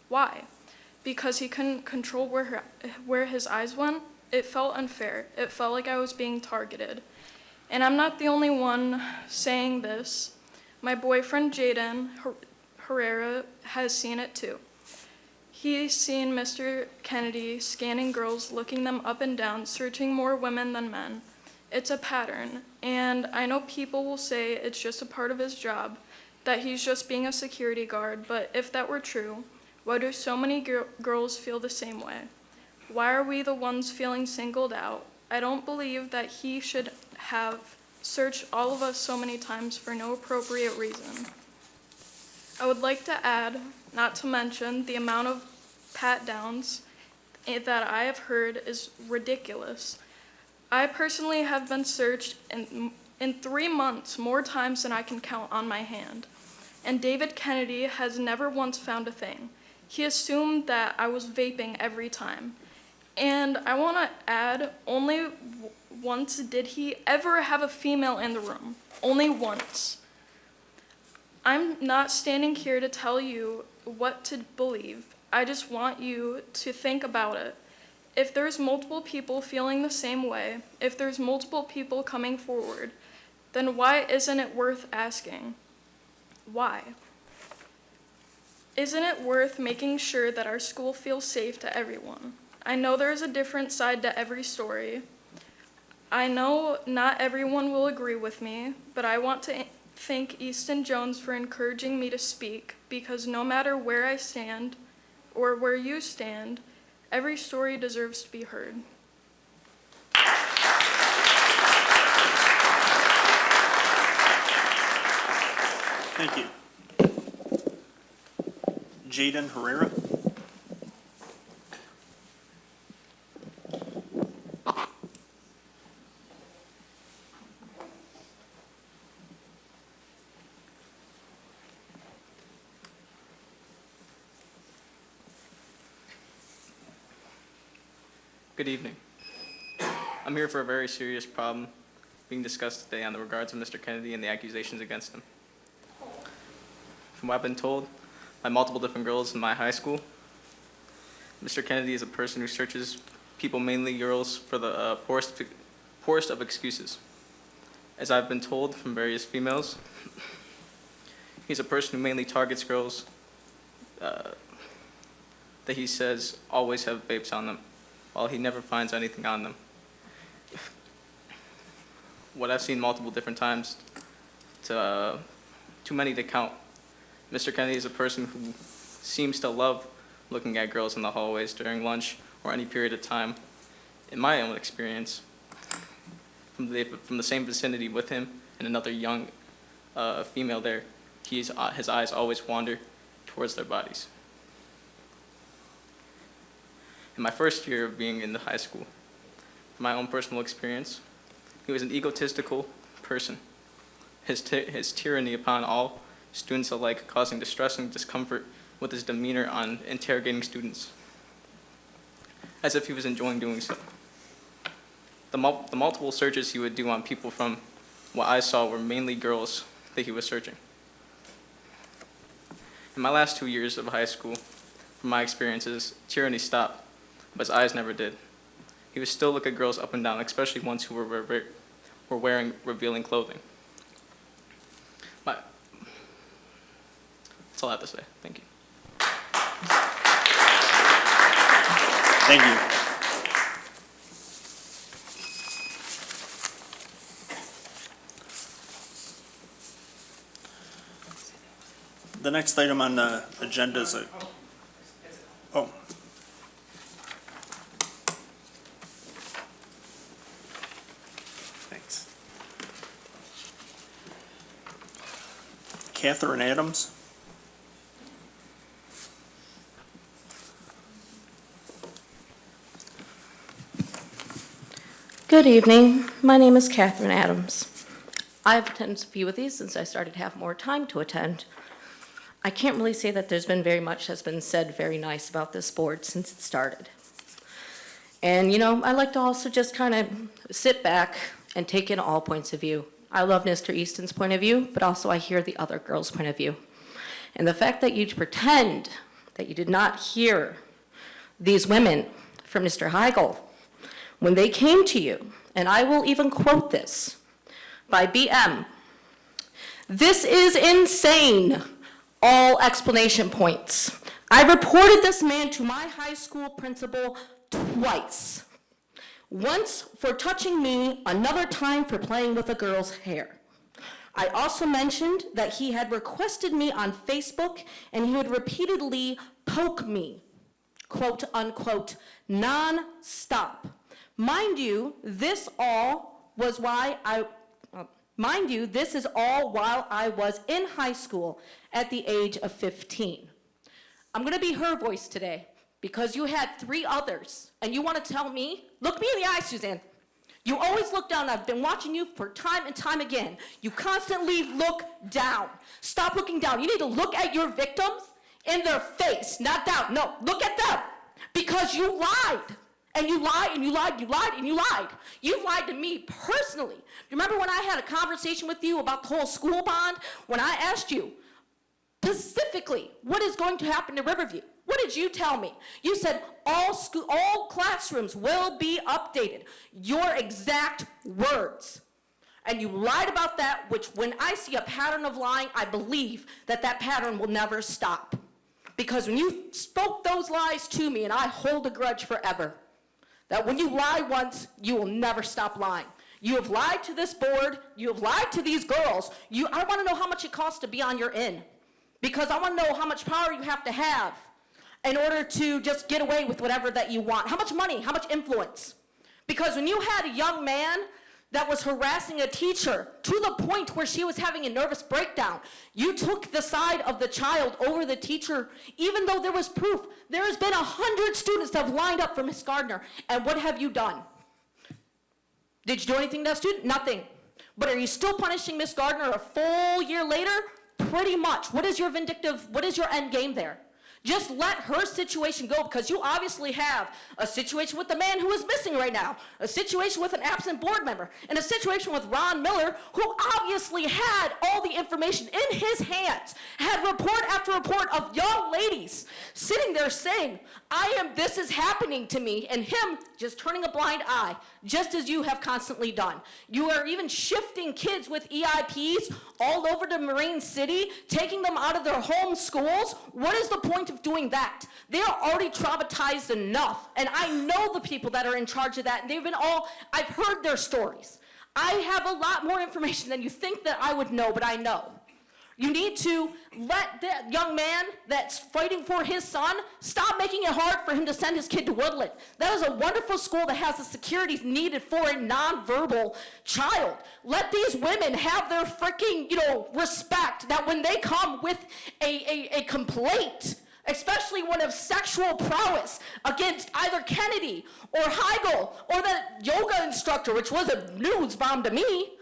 V: Why? Because he couldn't control where his eyes went? It felt unfair. It felt like I was being targeted. And I'm not the only one saying this. My boyfriend, Jaden Herrera, has seen it too. He's seen Mr. Kennedy scanning girls, looking them up and down, searching more women than men. It's a pattern, and I know people will say it's just a part of his job, that he's just being a security guard, but if that were true, why do so many girls feel the same way? Why are we the ones feeling singled out? I don't believe that he should have searched all of us so many times for no appropriate reason. I would like to add, not to mention, the amount of pat-downs that I have heard is ridiculous. I personally have been searched in 3 months more times than I can count on my hand. And David Kennedy has never once found a thing. He assumed that I was vaping every time. And I want to add, only once did he ever have a female in the room. Only once. I'm not standing here to tell you what to believe. I just want you to think about it. If there's multiple people feeling the same way, if there's multiple people coming forward, then why isn't it worth asking? Why? Isn't it worth making sure that our school feels safe to everyone? I know there's a different side to every story. I know not everyone will agree with me, but I want to thank Easton Jones for encouraging me to speak, because no matter where I stand or where you stand, every story deserves to be heard.
A: Thank you. Jaden Herrera.
E: Good evening. I'm here for a very serious problem being discussed today on the regards of Mr. Kennedy and the accusations against him. From what I've been told by multiple different girls in my high school, Mr. Kennedy is a person who searches people, mainly girls, for the poorest of excuses. As I've been told from various females, he's a person who mainly targets girls that he says always have vapes on them, while he never finds anything on them. What I've seen multiple different times, too many to count, Mr. Kennedy is a person who seems to love looking at girls in the hallways during lunch or any period of time. In my own experience, from the same vicinity with him and another young female there, his eyes always wander towards their bodies. In my first year of being in the high school, from my own personal experience, he was an egotistical person. His tyranny upon all students alike, causing distress and discomfort with his demeanor on interrogating students. as if he was enjoying doing so. The multiple searches he would do on people from what I saw were mainly girls that he was searching. In my last 2 years of high school, from my experiences, tyranny stopped, but his eyes never did. He would still look at girls up and down, especially ones who were wearing revealing clothing. That's all I have to say. Thank you.
A: Thank you. The next item on the agenda is oh. Thanks. Catherine Adams.
F: Good evening. My name is Catherine Adams. I've attended a few of these since I started to have more time to attend. I can't really say that there's been very much that's been said very nice about this board since it started. And, you know, I like to also just kind of sit back and take in all points of view. I love Mr. Easton's point of view, but also I hear the other girls' point of view. And the fact that you pretend that you did not hear these women from Mr. Heigl when they came to you, and I will even quote this by BM, "This is insane." All explanation points. I reported this man to my high school principal twice. Once for touching me, another time for playing with a girl's hair. I also mentioned that he had requested me on Facebook and he would repeatedly poke me, quote unquote, non-stop. Mind you, this is all while I was in high school at the age of 15. I'm gonna be her voice today because you had 3 others and you wanna tell me, look me in the eye, Suzanne. You always look down. I've been watching you for time and time again. You constantly look down. Stop looking down. You need to look at your victims in their face, not down. No, look at them because you lied. And you lied, and you lied, you lied, and you lied. You lied to me personally. Remember when I had a conversation with you about the whole school bond? When I asked you specifically what is going to happen to Riverview? What did you tell me? You said all classrooms will be updated. Your exact words. And you lied about that, which when I see a pattern of lying, I believe that that pattern will never stop. Because when you spoke those lies to me, and I hold a grudge forever, that when you lie once, you will never stop lying. You have lied to this board. You have lied to these girls. I want to know how much it costs to be on your in. Because I want to know how much power you have to have in order to just get away with whatever that you want. How much money, how much influence. Because when you had a young man that was harassing a teacher to the point where she was having a nervous breakdown, you took the side of the child over the teacher, even though there was proof. There has been 100 students that have lined up for Miss Gardner, and what have you done? Did you do anything to that student? Nothing. But are you still punishing Miss Gardner a full year later? Pretty much. What is your end game there? Just let her situation go, because you obviously have a situation with the man who is missing right now, a situation with an absent board member, and a situation with Ron Miller, who obviously had all the information in his hands, had report after report of young ladies sitting there saying, this is happening to me, and him just turning a blind eye, just as you have constantly done. You are even shifting kids with EIPs all over to Marine City, taking them out of their home schools. What is the point of doing that? They are already traumatized enough, and I know the people that are in charge of that, and I've heard their stories. I have a lot more information than you think that I would know, but I know. You need to let that young man that's fighting for his son stop making it hard for him to send his kid to Woodland. That is a wonderful school that has the securities needed for a nonverbal child. Let these women have their freaking, respect, that when they come with a complaint, especially one of sexual prowess against either Kennedy or Heigl or that yoga instructor, which was a news bomb to me,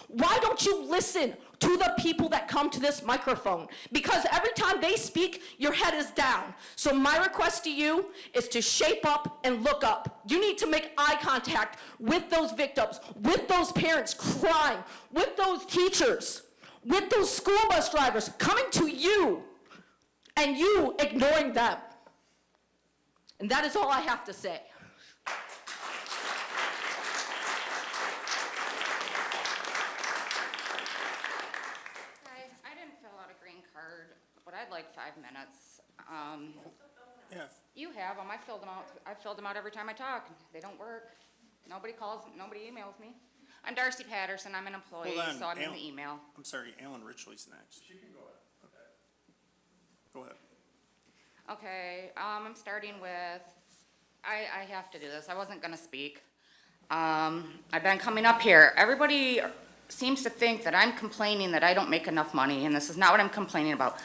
F: why don't you listen to the people that come to this microphone, because every time they speak, your head is down. So my request to you is to shape up and look up. You need to make eye contact with those victims, with those parents crying, with those teachers, with those school bus drivers coming to you, and you ignoring them. And that is all I have to say.
H: I didn't fill out a green card, but I'd like 5 minutes.
A: Yeah.
H: You have them, I filled them out, every time I talk. They don't work. Nobody calls, nobody emails me. I'm Darcy Patterson, I'm an employee,
A: Hold on,
H: so I'm in
A: Alan-
H: the email.
A: I'm sorry, Alan Richley's next. She can go ahead. Okay. Go ahead.
H: Okay, I'm starting with, I have to do this, I wasn't gonna speak. I've been coming up here, everybody seems to think that I'm complaining that I don't make enough money, and this is not what I'm complaining about.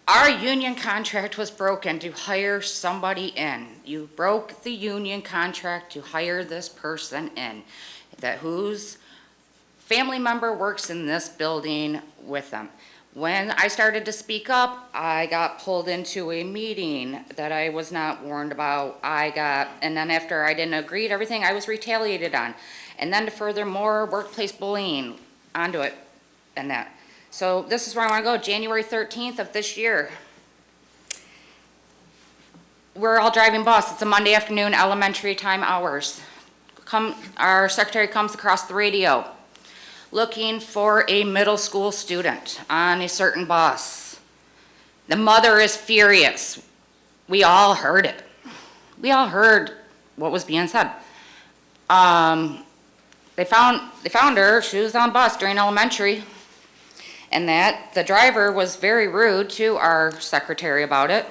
H: Our union contract was broken to hire somebody in. You broke the union contract to hire this person in, that whose family member works in this building with them. When I started to speak up, I got pulled into a meeting that I was not warned about. And then after I didn't agree to everything, I was retaliated on. And then to furthermore, workplace bullying onto it and that. So this is where I want to go, January 13th of this year. We're all driving bus. It's a Monday afternoon, elementary time hours. Our secretary comes across the radio looking for a middle school student on a certain bus. The mother is furious. We all heard it. We all heard what was being said. They found her, she was on bus during elementary, and that the driver was very rude to our secretary about it.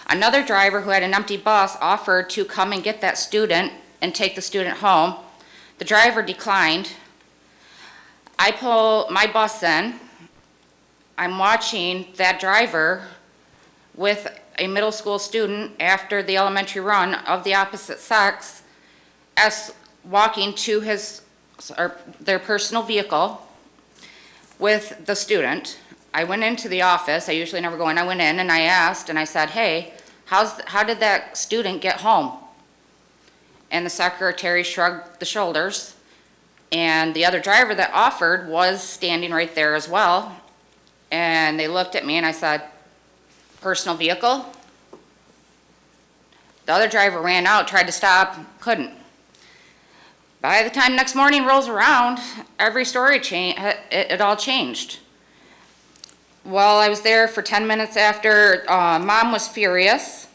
H: Another driver who had an empty bus offered to come and get that student and take the student home. The driver declined. I pull my bus in. I'm watching that driver with a middle school student after the elementary run of the opposite sex as walking to their personal vehicle with the student. I went into the office. I usually never go in. I went in and I asked and I said, hey, how did that student get home? And the secretary shrugged the shoulders. And the other driver that offered was standing right there as well. And they looked at me and I said, personal vehicle? The other driver ran out, tried to stop, couldn't. By the time next morning rolls around, every story it all changed. Well, I was there for 10 minutes after, mom was furious.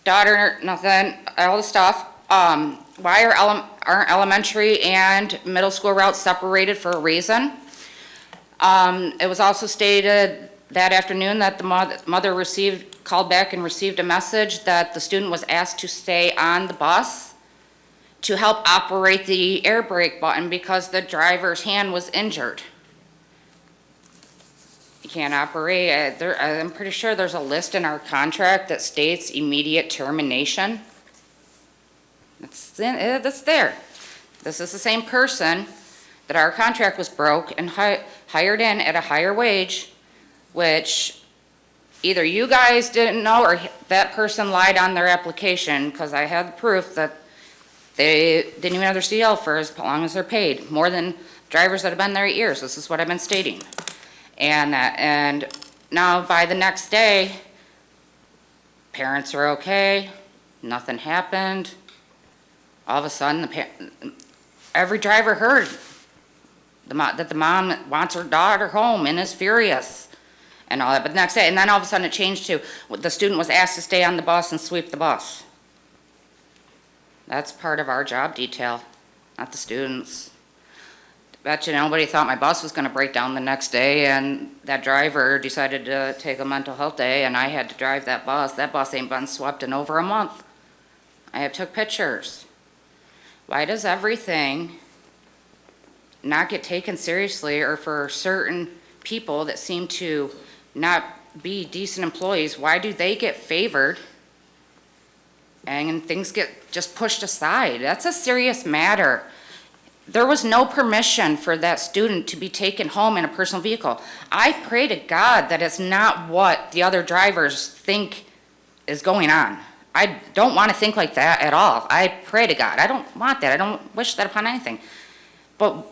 H: Daughter, nothing, all the stuff. Why aren't elementary and middle school routes separated for a reason? It was also stated that afternoon that the mother called back and received a message that the student was asked to stay on the bus to help operate the air brake button because the driver's hand was injured. You can't operate, I'm pretty sure there's a list in our contract that states immediate termination. That's there. This is the same person that our contract was broke and hired in at a higher wage, which either you guys didn't know or that person lied on their application, because I had proof that they didn't even have their CL for as long as they're paid, more than drivers that have been there 8 years. This is what I've been stating. And now by the next day, parents are okay, nothing happened. All of a sudden, every driver heard that the mom wants her daughter home and is furious and all that. But the next day, and then all of a sudden it changed to the student was asked to stay on the bus and sweep the bus. That's part of our job detail, not the students. Bet you nobody thought my bus was going to break down the next day, and that driver decided to take a mental health day, and I had to drive that bus. That bus ain't been swept in over a month. I have took pictures. Why does everything not get taken seriously, or for certain people that seem to not be decent employees, why do they get favored and things get just pushed aside? That's a serious matter. There was no permission for that student to be taken home in a personal vehicle. I pray to God that it's not what the other drivers think is going on. I don't want to think like that at all. I pray to God. I don't want that. I don't wish that upon anything. But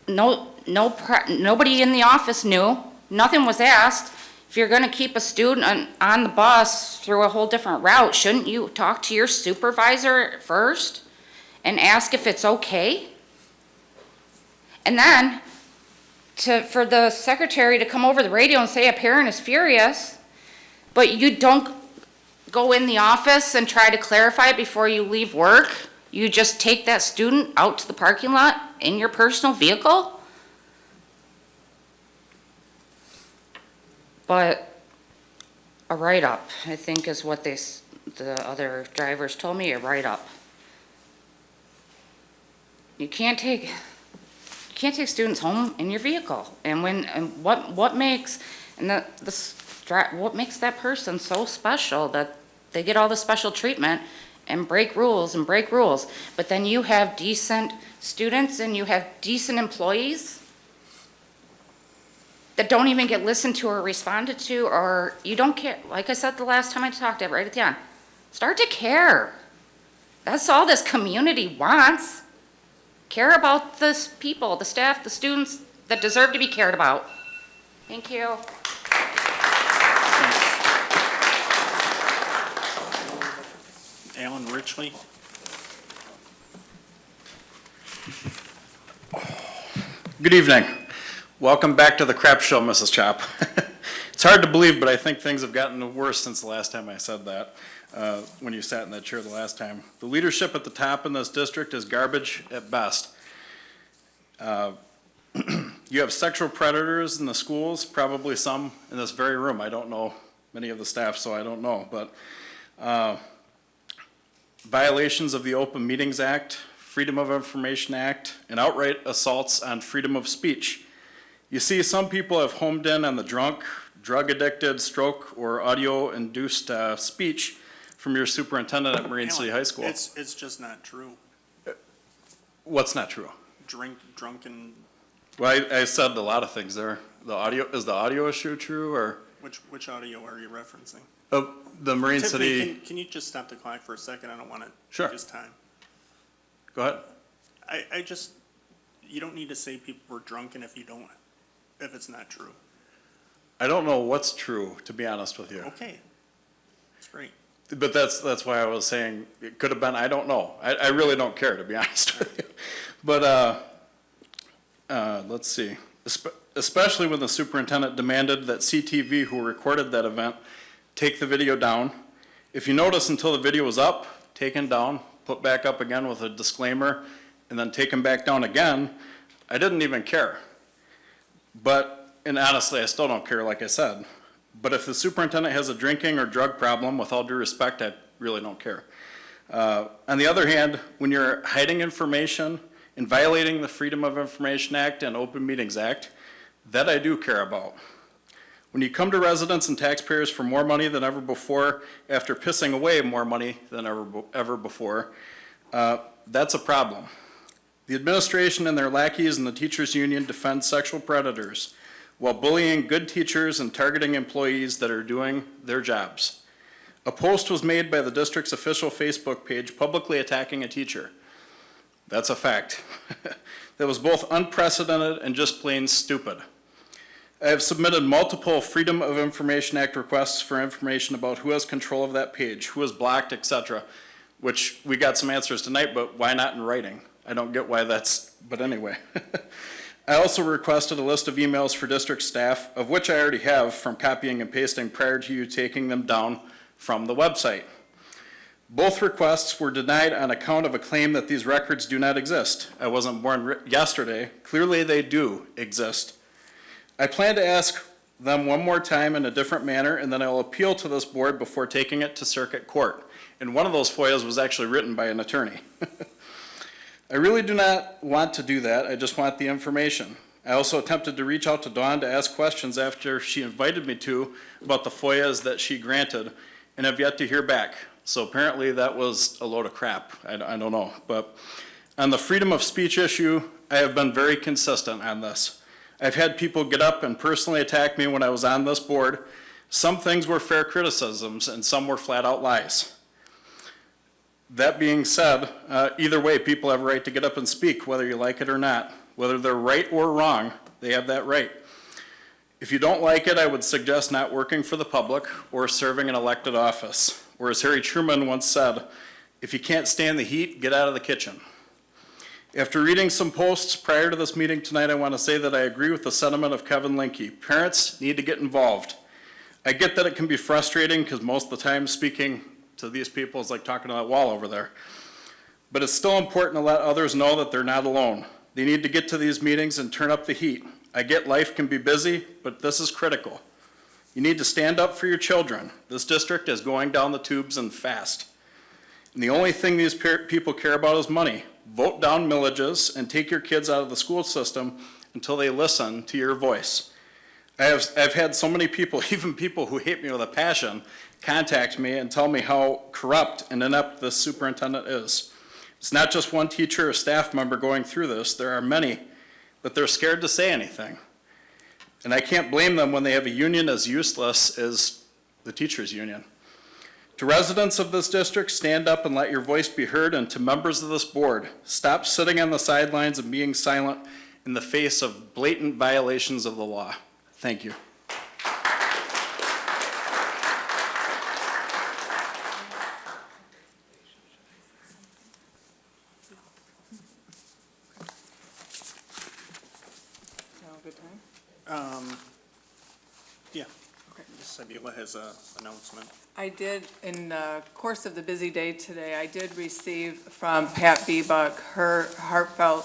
H: nobody in the office knew. Nothing was asked. If you're going to keep a student on the bus through a whole different route, shouldn't you talk to your supervisor first and ask if it's okay? And then for the secretary to come over the radio and say a parent is furious, but you don't go in the office and try to clarify it before you leave work. You just take that student out to the parking lot in your personal vehicle. But a write-up, I think, is what the other drivers told me, a write-up. You can't take students home in your vehicle. And what makes that person so special that they get all the special treatment and break rules, but then you have decent students and you have decent employees that don't even get listened to or responded to, or you don't care. Like I said the last time I talked to right at the end, start to care. That's all this community wants. Care about the people, the staff, the students that deserve to be cared about. Thank you.
A: Alan Richley.
I: Good evening. Welcome back to the crap show, Mrs. Chop. It's hard to believe, but I think things have gotten worse since the last time I said that, when you sat in that chair the last time. The leadership at the top in this district is garbage at best. You have sexual predators in the schools, probably some in this very room. I don't know many of the staff, so I don't know, but violations of the Open Meetings Act, Freedom of Information Act, and outright assaults on freedom of speech. You see, some people have homed in on the drunk, drug-addicted, stroke, or audio-induced speech from your superintendent at Marine City High School.
A: It's just not true.
I: What's not true?
A: Drunken.
I: Well, I said a lot of things there. Is the audio issue true, or?
A: Which audio are you referencing?
I: The Marine
A: Tiffany,
I: City.
A: Can you just stop the clock for a second? I don't want to
I: Sure.
A: take his time.
I: Go ahead.
A: You don't need to say people were drunken if it's not true.
I: I don't know what's true, to be honest with you.
A: Okay, that's great.
I: But that's why I was saying it could have been, I don't know. I really don't care, to be honest with you. But, let's see. Especially when the superintendent demanded that CTV, who recorded that event, take the video down. If you notice, until the video was up, taken down, put back up again with a disclaimer, and then taken back down again, I didn't even care. And honestly, I still don't care, like I said. But if the superintendent has a drinking or drug problem, with all due respect, I really don't care. On the other hand, when you're hiding information and violating the Freedom of Information Act and Open Meetings Act, that I do care about. When you come to residents and taxpayers for more money than ever before, after pissing away more money than ever before, that's a problem. The administration and their lackeys and the teachers' union defend sexual predators while bullying good teachers and targeting employees that are doing their jobs. A post was made by the district's official Facebook page publicly attacking a teacher. That's a fact. That was both unprecedented and just plain stupid. I have submitted multiple Freedom of Information Act requests for information about who has control of that page, who is blocked, etc., which we got some answers tonight, but why not in writing? I don't get why but anyway. I also requested a list of emails for district staff, of which I already have from copying and pasting prior to you taking them down from the website. Both requests were denied on account of a claim that these records do not exist. I wasn't born yesterday. Clearly they do exist. I plan to ask them one more time in a different manner, and then I will appeal to this board before taking it to circuit court. And one of those FOIAs was actually written by an attorney. I really do not want to do that. I just want the information. I also attempted to reach out to Dawn to ask questions after she invited me to about the FOIAs that she granted, and have yet to hear back. So apparently that was a load of crap. I don't know. But On the freedom of speech issue, I have been very consistent on this. I've had people get up and personally attack me when I was on this board. Some things were fair criticisms and some were flat out lies. That being said, either way, people have a right to get up and speak, whether you like it or not. Whether they're right or wrong, they have that right. If you don't like it, I would suggest not working for the public or serving an elected office. Or as Harry Truman once said, if you can't stand the heat, get out of the kitchen. After reading some posts prior to this meeting tonight, I want to say that I agree with the sentiment of Kevin Linke. Parents need to get involved. I get that it can be frustrating because most of the time speaking to these people is like talking to that wall over there. But it's still important to let others know that they're not alone. They need to get to these meetings and turn up the heat. I get life can be busy, but this is critical. You need to stand up for your children. This district is going down the tubes and fast. And the only thing these people care about is money. Vote down millages and take your kids out of the school system until they listen to your voice. I've had so many people, even people who hate me with a passion, contact me and tell me how corrupt and inept this superintendent is. It's not just one teacher or staff member going through this. There are many, but they're scared to say anything. And I can't blame them when they have a union as useless as the teachers' union. To residents of this district, stand up and let your voice be heard, and to members of this board, stop sitting on the sidelines and being silent in the face of blatant violations of the law. Thank you.
A: Yeah. Ms. Sabula has an announcement.
G: I did, in the course of the busy day today, I did receive from Pat Bebuck her heartfelt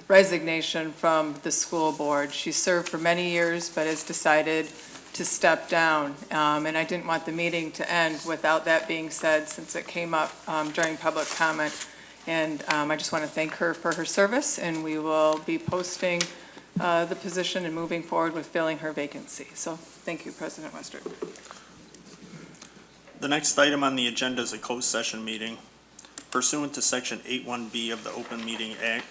G: resignation from the school board. She served for many years, but has decided to step down. And I didn't want the meeting to end without that being said, since it came up during public comment. And I just want to thank her for her service, and we will be posting the position and moving forward with filling her vacancy. So thank you, President Western.
A: The next item on the agenda is a closed session meeting. Pursuant to Section 81B of the Open Meeting Act,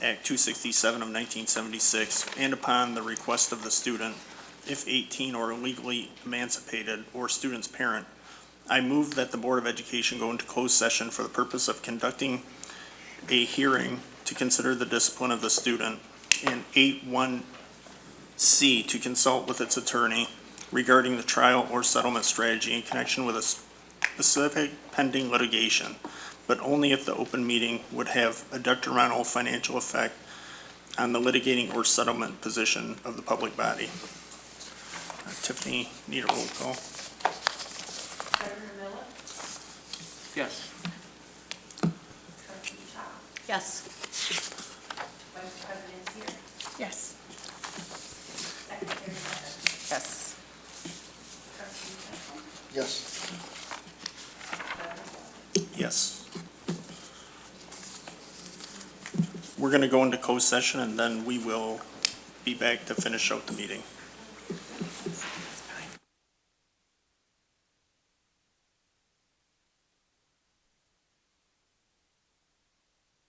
A: Act 267 of 1976, and upon the request of the student, if 18 or legally emancipated, or student's parent, I move that the Board of Education go into closed session for the purpose of conducting a hearing to consider the discipline of the student, and 81C to consult with its attorney regarding the trial or settlement strategy in connection with a specific pending litigation, but only if the open meeting would have a detrimental financial effect on the litigating or settlement position of the public body. Tiffany, need a roll call?
E: Yes.
F: Yes.
Q: Vice President Seer.
G: Yes.
Q: Secretary Becker.
G: Yes.
Q: Trustee Temple.
R: Yes.
A: Yes. We're going to go into closed session and then we will be back to finish out the meeting.